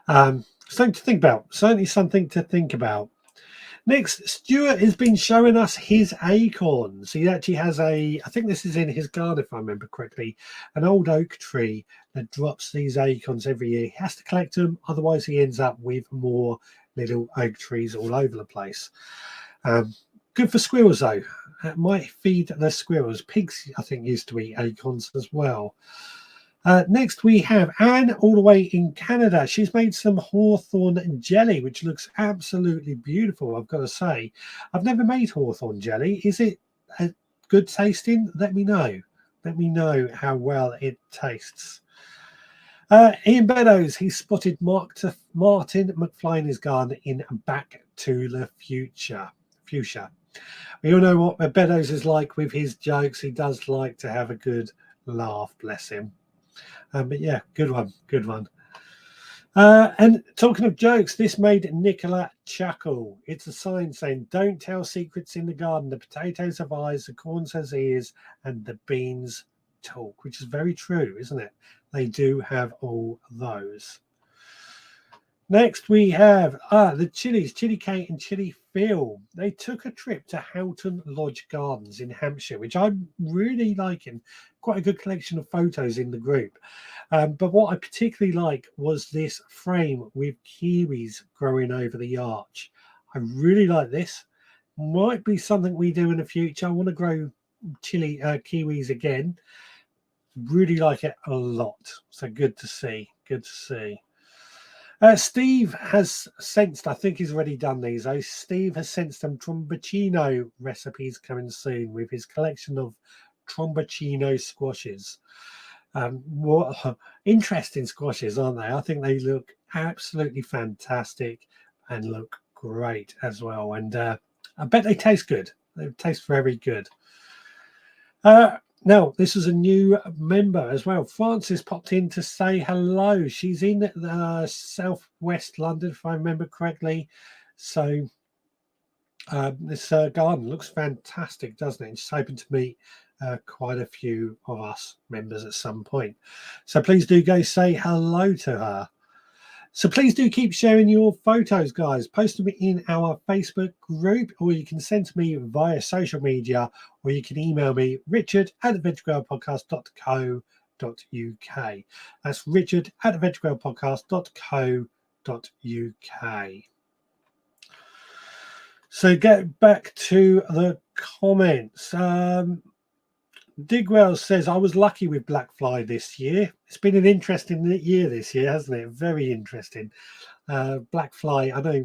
S1: Something to think about. Certainly something to think about. Next, Stuart has been showing us his acorns. He actually has I think this is in his garden, if I remember correctly, an old oak tree that drops these acorns every year. He has to collect them, otherwise he ends up with more little oak trees all over the place. Good for squirrels, though. It might feed the squirrels. Pigs, I think, used to eat acorns as well. Next, we have Anne, all the way in Canada. She's made some hawthorn jelly, which looks absolutely beautiful, I've got to say. I've never made hawthorn jelly. Is it good tasting? Let me know. Let me know how well it tastes. Ian Beddoes, he spotted Martin McFly in his garden in Back to the Future. We all know what Beddoes is like with his jokes. He does like to have a good laugh, bless him. But yeah, good one. And talking of jokes, this made Nicola chuckle. It's a sign saying, "Don't tell secrets in the garden. The potatoes have eyes, the corn has ears, and the beans talk," which is very true, isn't it? They do have all those. Next, we have the Chilies, Chili Kate and Chili Phil. They took a trip to Houghton Lodge Gardens in Hampshire, which I'm really liking. Quite a good collection of photos in the group. But what I particularly like was this frame with kiwis growing over the arch. I really like this. Might be something we do in the future. I want to grow kiwis again. Really like it a lot. So good to see. Steve has sensed, I think he's already done these. Steve has sensed some tromboncino recipes coming soon with his collection of tromboncino squashes. What interesting squashes, aren't they? I think they look absolutely fantastic and look great as well. And I bet they taste good. They taste very good. Now, this is a new member as well. Frances popped in to say hello. She's in southwest London, if I remember correctly. So this garden looks fantastic, doesn't it? And she's hoping to meet quite a few of us members at some point. So please do go say hello to her. So please do keep sharing your photos, guys. Post them in our Facebook group, or you can send to me via social media, or you can email me, richard@veggrowerpodcast.co.uk. That's richard@veggrowerpodcast.co.uk. So get back to the comments. Digwell says, "I was lucky with Black Fly this year." It's been an interesting year this year, hasn't it? Very interesting. Black Fly, I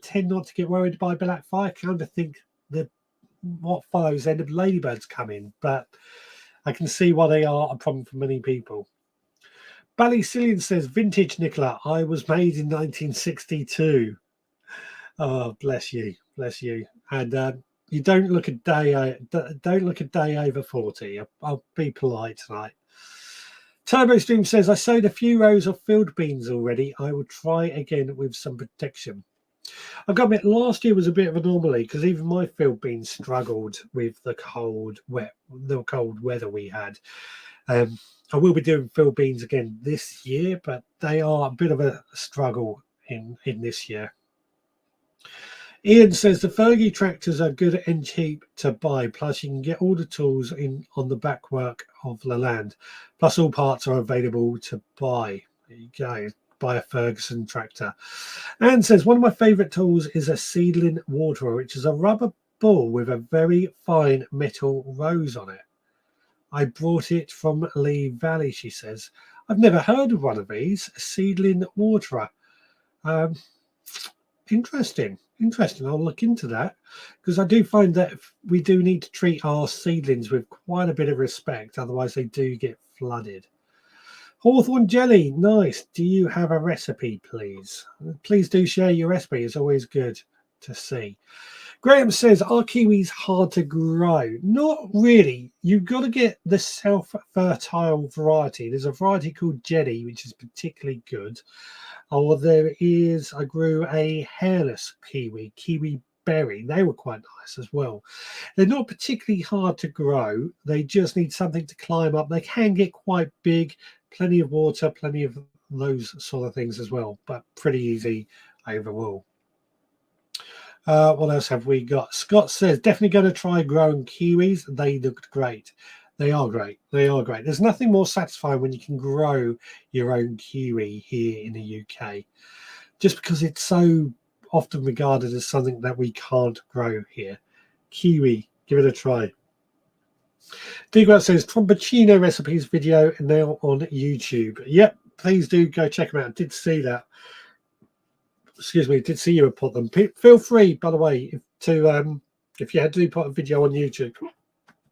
S1: tend not to get worried by Black Fly. I kind of think that what follows end of ladybirds come in, but I can see why they are a problem for many people. Ballycillian says, "Vintage, Nicola. I was made in 1962. Oh, bless you. And you don't look a day over 40. I'll be polite tonight. Turbo Stream says, "I sowed a few rows of field beans already. I will try again with some protection." I've got to admit, last year was a bit of an anomaly because even my field beans struggled with the cold weather we had. I will be doing field beans again this year, but they are a bit of a struggle in this year. Ian says, "The Fergie tractors are good and cheap to buy. Plus, you can get all the tools on the back work of the land. Plus, all parts are available to buy." There you go. Buy a Ferguson tractor. Anne says, "One of my favourite tools is a seedling waterer, which is a rubber ball with a very fine metal rose on it. I brought it from Lee Valley," she says. "I've never heard of one of these. A seedling waterer. Interesting. I'll look into that because I do find that we do need to treat our seedlings with quite a bit of respect. Otherwise, they do get flooded." Hawthorn jelly, nice. Do you have a recipe, please? Please do share your recipe. It's always good to see. Graham says, "Are kiwis hard to grow?" Not really. You've got to get the self-fertile variety. There's a variety called Jelly, which is particularly good. Or I grew a hairless kiwi berry. They were quite nice as well. They're not particularly hard to grow. They just need something to climb up. They can get quite big, plenty of water, plenty of those sort of things as well, but pretty easy overall. What else have we got? Scott says, definitely going to try growing kiwis. They looked great. They are great. They are great. There's nothing more satisfying when you can grow your own kiwi here in the UK, just because it's so often regarded as something that we can't grow here. Kiwi, give it a try. Digwell says, Tromboncino recipes video now on YouTube. Yep, please do go check them out. I did see that. Excuse me, did see you had put them. Feel free, by the way, if you had to put a video on YouTube,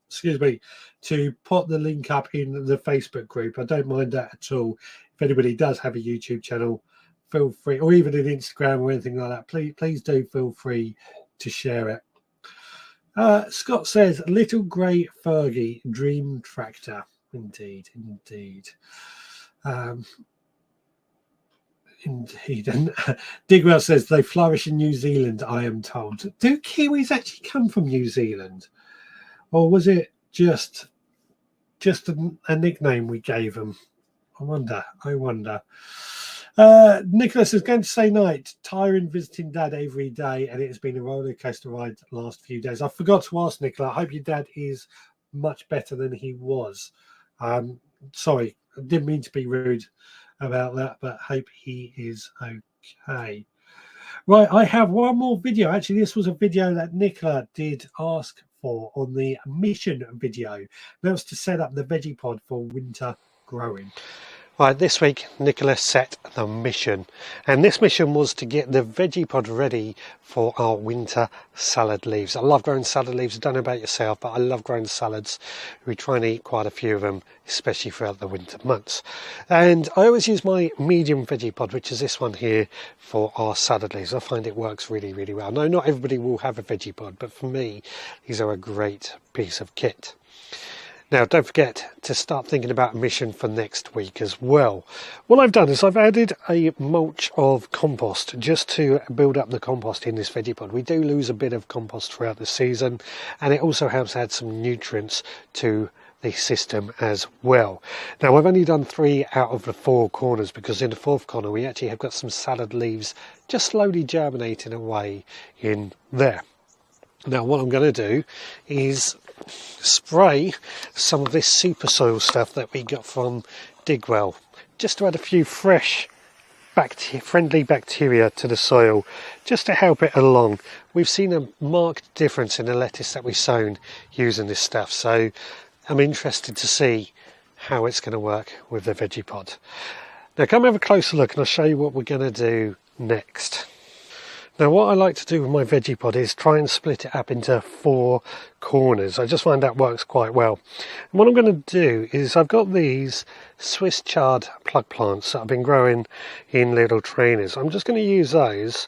S1: excuse me, to put the link up in the Facebook group. I don't mind that at all. If anybody does have a YouTube channel, feel free, or even an Instagram or anything like that, please do feel free to share it. Scott says, Little Grey Fergie, Dream Tractor. Indeed. Indeed. And Digwell says, they flourish in New Zealand, I am told. Do kiwis actually come from New Zealand? Or was it just a nickname we gave them? I wonder. Nicholas is going to say night. Tiring visiting Dad every day, and it has been a roller coaster ride the last few days. I forgot to ask Nicola. I hope your dad is much better than he was. Sorry, I didn't mean to be rude about that, but hope he is okay. Right, I have one more video. Actually, this was a video that Nicola did ask for on the mission video. That was to set up the veggie pod for winter growing.
S4: Right, this week Nicola set the mission, and this mission was to get the veggie pod ready for our winter salad leaves. I love growing salad leaves. I don't know about yourself, but I love growing salads. We try and eat quite a few of them, especially throughout the winter months. And I always use my medium veggie pod, which is this one here, for our salad leaves. I find it works really, really well. No, not everybody will have a veggie pod, but for me, these are a great piece of kit. Now, don't forget to start thinking about a mission for next week as well. What I've done is I've added a mulch of compost just to build up the compost in this veggie pod. We do lose a bit of compost throughout the season, and it also helps add some nutrients to the system as well. Now, I've only done 3 out of the 4 corners, because in the 4th corner we actually have got some salad leaves just slowly germinating away in there. Now, what I'm going to do is spray some of this super soil stuff that we got from Digwell, just to add a few fresh friendly bacteria to the soil, just to help it along. We've seen a marked difference in the lettuce that we've sown using this stuff, so I'm interested to see how it's going to work with the veggie pod. Now, come have a closer look and I'll show you what we're going to do next. Now, what I like to do with my veggie pod is try and split it up into 4 corners. I just find that works quite well. And what I'm going to do is I've got these Swiss chard plug plants that I've been growing in little trainers. I'm just going to use those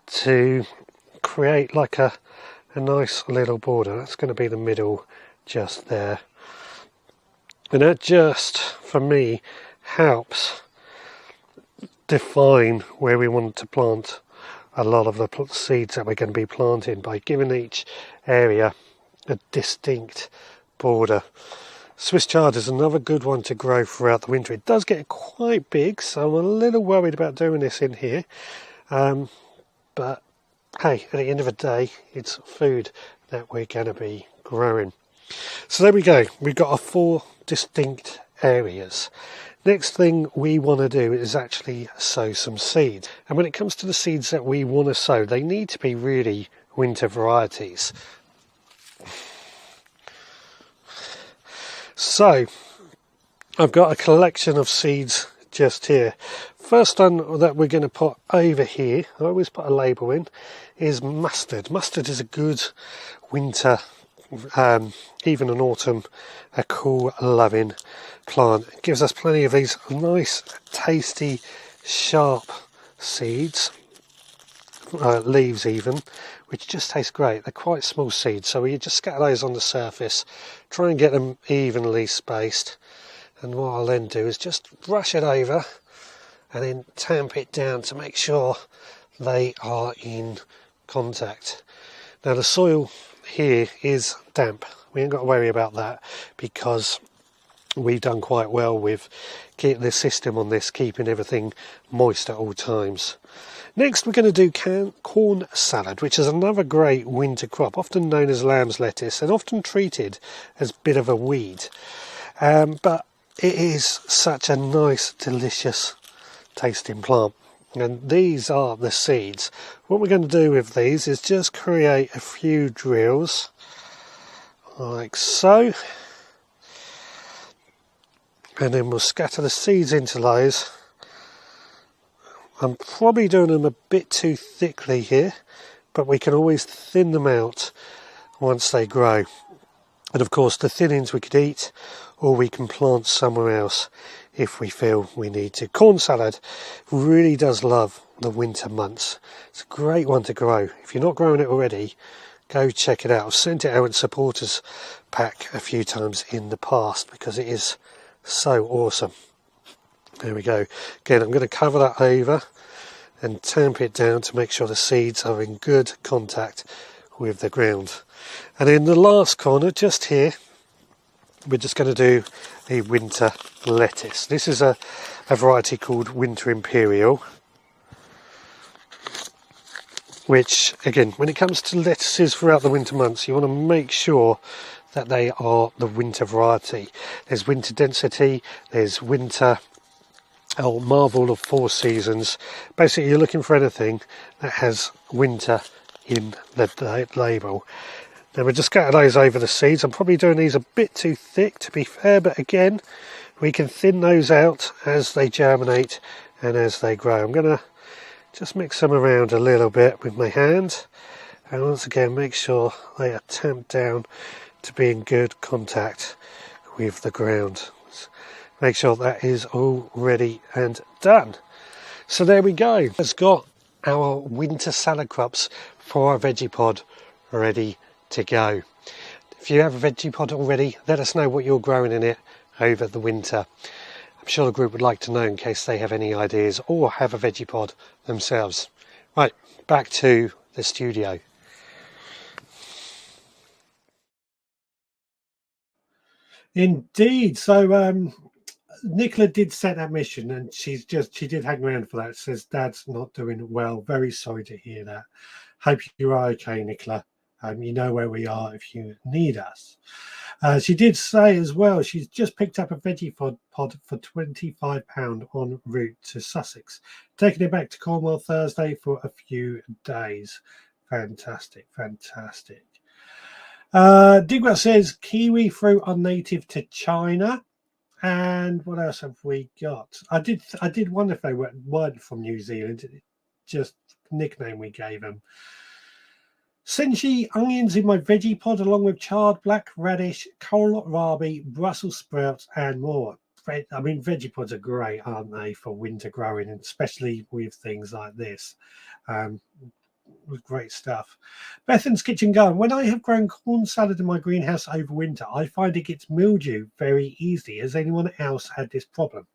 S4: to create like a nice little border. That's going to be the middle just there. And that just, for me, helps define where we want to plant a lot of the seeds that we're going to be planting, by giving each area a distinct border. Swiss chard is another good one to grow throughout the winter. It does get quite big, so I'm a little worried about doing this in here. But hey, at the end of the day, it's food that we're going to be growing. So there we go. We've got our 4 distinct areas. Next thing we want to do is actually sow some seeds. And when it comes to the seeds that we want to sow, they need to be really winter varieties. So I've got a collection of seeds just here. First one that we're going to put over here, I always put a label in, is mustard. Mustard is a good winter, even in autumn, a cool loving plant. It gives us plenty of these nice tasty sharp seeds, leaves even, which just taste great. They're quite small seeds, so we just scatter those on the surface, try and get them evenly spaced, and what I'll then do is just brush it over and then tamp it down to make sure they are in contact. Now the soil here is damp. We ain't got to worry about that because we've done quite well with the system on this, keeping everything moist at all times. Next we're going to do corn salad, which is another great winter crop, often known as lamb's lettuce and often treated as a bit of a weed. But it is such a nice, delicious tasting plant. And these are the seeds. What we're going to do with these is just create a few drills like so. And then we'll scatter the seeds into those. I'm probably doing them a bit too thickly here, but we can always thin them out once they grow. And of course the thinnings we could eat, or we can plant somewhere else if we feel we need to. Corn salad really does love the winter months. It's a great one to grow. If you're not growing it already, go check it out. I've sent it out in supporters pack a few times in the past because it is so awesome. There we go. Again, I'm going to cover that over and tamp it down to make sure the seeds are in good contact with the ground. And in the last corner, just here, we're just going to do a winter lettuce. This is a variety called Winter Imperial, which, again, when it comes to lettuces throughout the winter months, you want to make sure that they are the winter variety. There's winter density, there's winter, marvel of 4 seasons. Basically, you're looking for anything that has winter in the label. Now we're just scatter those over the seeds. I'm probably doing these a bit too thick to be fair, but again, we can thin those out as they germinate and as they grow. I'm going to just mix them around a little bit with my hand, and once again make sure they are tamped down to be in good contact with the ground. Make sure that is all ready and done. So there we go. It's got our winter salad crops for our veggie pod ready to go. If you have a veggie pod already, let us know what you're growing in it over the winter. I'm sure the group would like to know in case they have any ideas or have a veggie pod themselves. Right, back to the studio.
S1: Indeed. So Nicola did set that mission, and she did hang around for that. Says Dad's not doing well. Very sorry to hear that. Hope you're okay, Nicola. You know where we are if you need us. She did say as well she's just picked up a veggie pod for £25 en route to Sussex, taking it back to Cornwall Thursday for a few days. Fantastic, fantastic. Digwell says kiwi fruit are native to China. And what else have we got? I did wonder if they weren't from New Zealand. Just nickname we gave them. Senshi onions in my veggie pod, along with charred black radish, kohlrabi, Brussels sprouts, and more. I mean, veggie pods are great, aren't they, for winter growing, and especially with things like this. Great stuff. Bethan's Kitchen Garden. When I have grown corn salad in my greenhouse over winter, I find it gets mildew very easily. Has anyone else had this problem?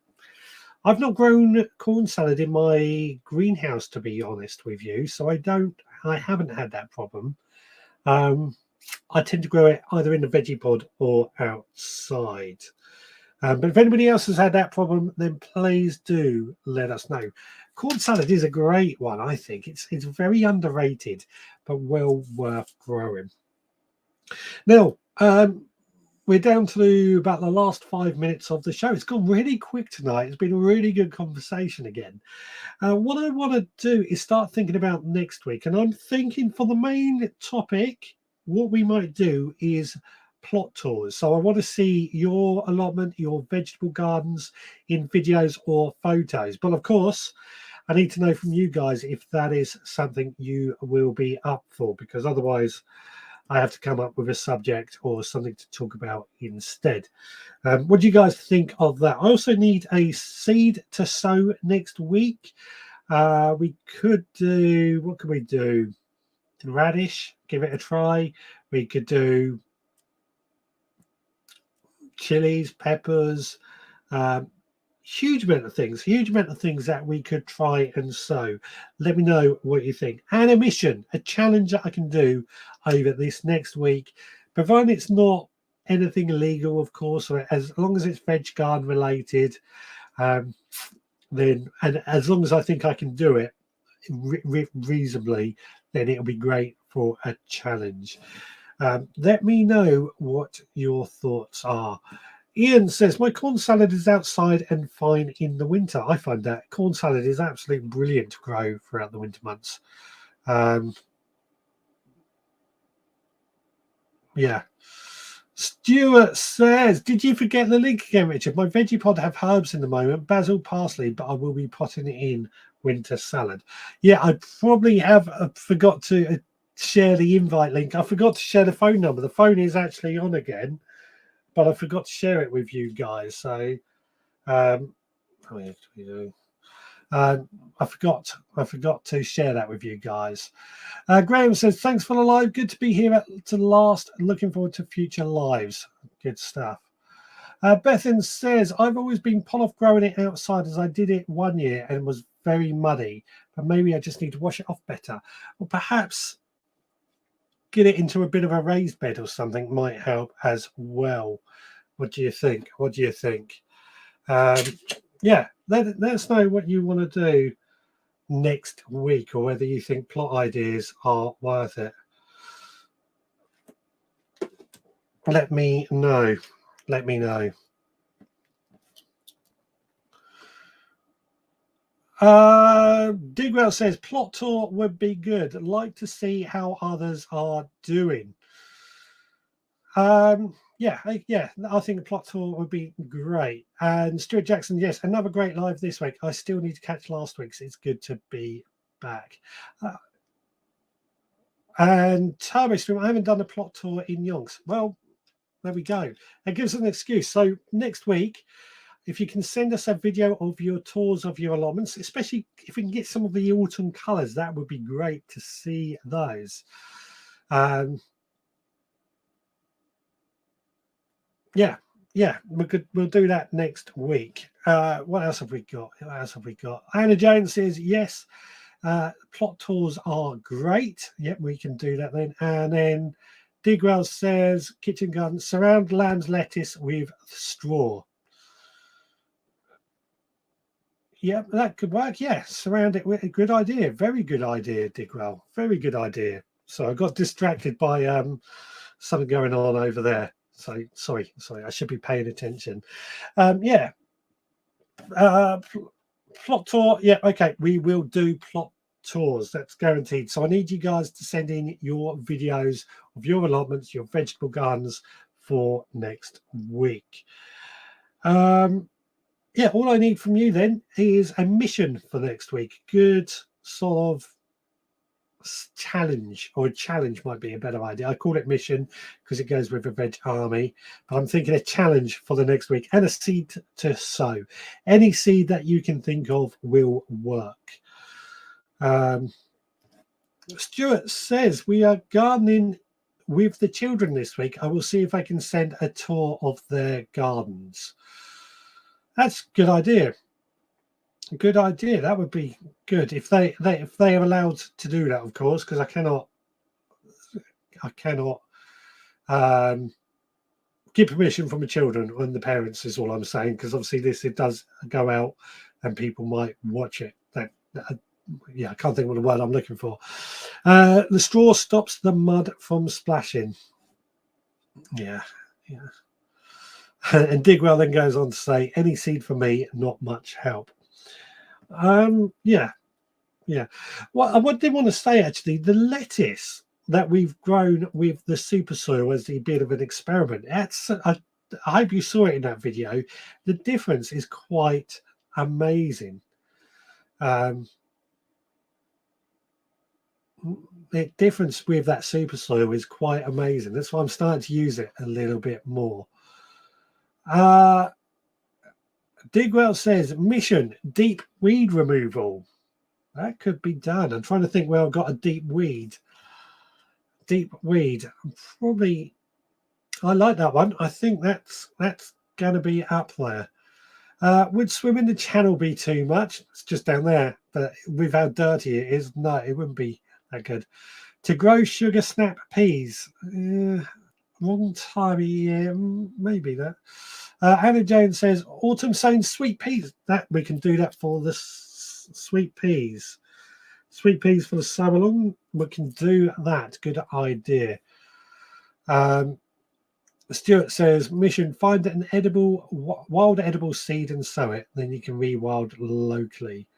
S1: I've not grown corn salad in my greenhouse, to be honest with you, so I haven't had that problem. I tend to grow it either in the veggie pod or outside. But if anybody else has had that problem, then please do let us know. Corn salad is a great one, I think. It's very underrated, but well worth growing. Now, we're down to about the last 5 minutes of the show. It's gone really quick tonight. It's been a really good conversation again. What I want to do is start thinking about next week. And I'm thinking for the main topic, what we might do is plot tours. So I want to see your allotment, your vegetable gardens in videos or photos. But of course, I need to know from you guys if that is something you will be up for, because otherwise I have to come up with a subject or something to talk about instead. What do you guys think of that? I also need a seed to sow next week. We could do, what could we do? Radish, give it a try. We could do chilies, peppers, huge amount of things that we could try and sow. Let me know what you think. And a mission, a challenge that I can do over this next week, providing it's not anything illegal, of course, or as long as it's veg garden related, then, and as long as I think I can do it reasonably, then it'll be great for a challenge. Let me know what your thoughts are. Ian says, my corn salad is outside and fine in the winter. I find that corn salad is absolutely brilliant to grow throughout the winter months. Yeah. Stuart says, did you forget the link again, Richard? My veggie pod have herbs in the moment, basil, parsley, but I will be potting it in winter salad. Yeah, I probably have forgot to share the invite link. I forgot to share the phone number. The phone is actually on again, but I forgot to share it with you guys. So, I forgot to share that with you guys. Graham says, thanks for the live. Good to be here to the last. Looking forward to future lives. Good stuff. Bethan says, I've always been put off growing it outside as I did it one year and it was very muddy, but maybe I just need to wash it off better. Or perhaps get it into a bit of a raised bed or something might help as well. What do you think? What do you think? Yeah, let us know what you want to do next week, or whether you think plot ideas are worth it. Let me know. Let me know. Digwell says plot tour would be good. I'd like to see how others are doing. Yeah, I think a plot tour would be great. And Stuart Jackson, yes, another great live this week. I still need to catch last week's. It's good to be back. And Turbo Stream, I haven't done a plot tour in yonks. Well, there we go. That gives us an excuse. So next week, if you can send us a video of your tours of your allotments, especially if we can get some of the autumn colours, that would be great to see those. Yeah, we'll do that next week. What else have we got? Anna Jones says, yes, plot tours are great. Yep, we can do that then. And then Digwell says, kitchen garden, surround lamb's lettuce with straw. Yeah, that could work. Yeah, surround it with a good idea. Very good idea, Digwell. Very good idea. So I got distracted by something going on over there. So sorry, I should be paying attention. Plot tour. Yeah, okay, we will do plot tours. That's guaranteed. So I need you guys to send in your videos of your allotments, your vegetable gardens for next week. Yeah, all I need from you then is a mission for next week. Good sort of challenge, or a challenge might be a better idea. I call it mission because it goes with the Veg Army, but I'm thinking a challenge for the next week and a seed to sow. Any seed that you can think of will work. Stuart says we are gardening with the children this week. I will see if I can send a tour of their gardens. That's a good idea. Good idea. That would be good if they are allowed to do that, of course, because I cannot get permission from the children and the parents is all I'm saying, because obviously it does go out and people might watch it. Yeah, I can't think of the word I'm looking for. The straw stops the mud from splashing. Yeah. And Digwell then goes on to say, any seed for me, not much help. Yeah. Well, I did want to say, actually, the lettuce that we've grown with the super soil as a bit of an experiment, I hope you saw it in that video. The difference is quite amazing. The difference with that super soil is quite amazing. That's why I'm starting to use it a little bit more. Digwell says, mission, deep weed removal. That could be done. I'm trying to think where I've got a deep weed. Probably, I like that one. I think that's going to be up there. Would swim in the channel be too much? It's just down there, but with how dirty it is, no, it wouldn't be that good. To grow sugar snap peas, wrong time, yeah, maybe that. Anna Jones says autumn sown sweet peas. That we can do that for the sweet peas. Sweet peas for the summer long. We can do that. Good idea. Stuart says, mission, find an edible, wild edible seed and sow it. Then you can rewild locally.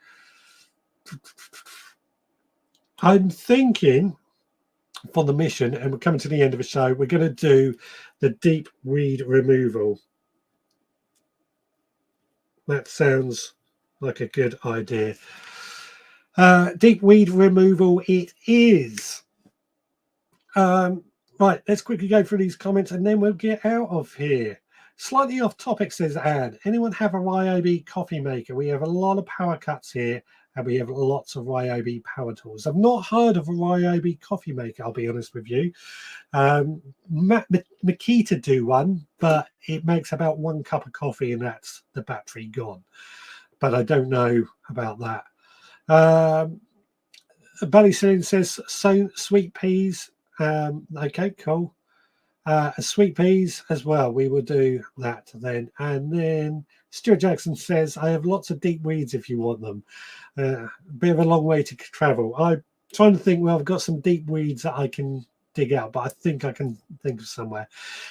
S1: I'm thinking for the mission, and we're coming to the end of the show, we're going to do the deep weed removal. That sounds like a good idea. Deep weed removal it is. Right, let's quickly go through these comments and then we'll get out of here. Slightly off topic, says Anne. Anyone have a Ryobi coffee maker? We have a lot of power cuts here and we have lots of Ryobi power tools. I've not heard of a Ryobi coffee maker, I'll be honest with you. Makita do one, but it makes about 1 cup of coffee and that's the battery gone. But I don't know about that. Buddy Celine says, so sweet peas. Okay, cool. Sweet peas as well. We will do that then. And then Stuart Jackson says, I have lots of deep weeds if you want them. A bit of a long way to travel. I'm trying to think, well, I've got some deep weeds that I can dig out, but I think I can think of somewhere.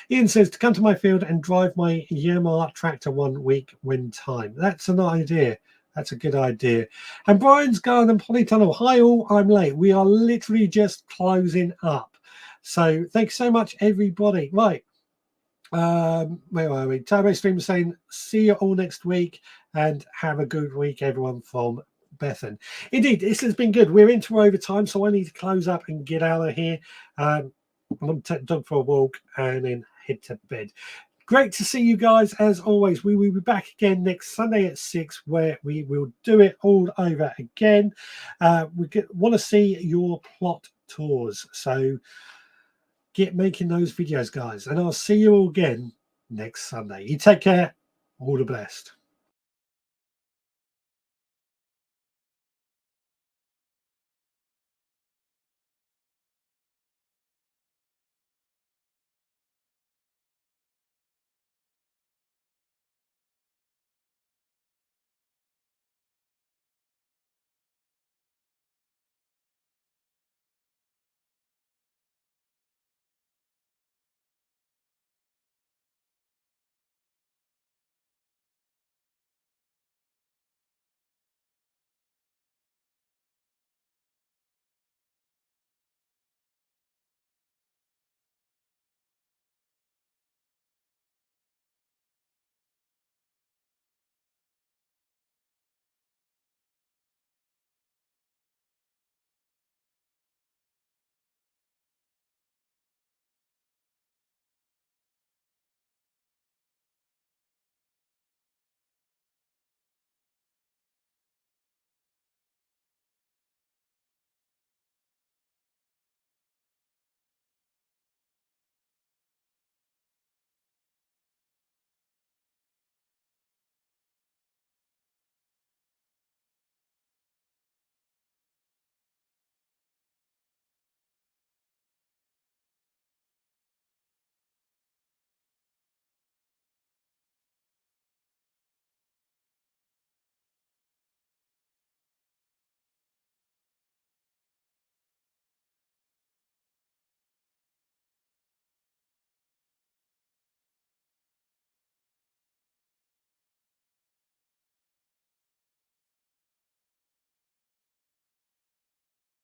S1: Ian says, to come to my field and drive my Yamaha tractor 1 week when time. That's an idea. That's a good idea. And Brian's Garden Polytunnel. Hi all, I'm late. We are literally just closing up. So thanks so much, everybody. Right. Where are we? Turbo Stream saying, see you all next week and have a good week, everyone, from Bethan. Indeed, this has been good. We're into overtime, so I need to close up and get out of here. I'm going to take the dog for a walk and then head to bed. Great to see you guys as always. We will be back again next Sunday at 6 where we will do it all over again. We want to see your plot tours. So get making those videos, guys. And I'll see you all again next Sunday. You take care. All the best.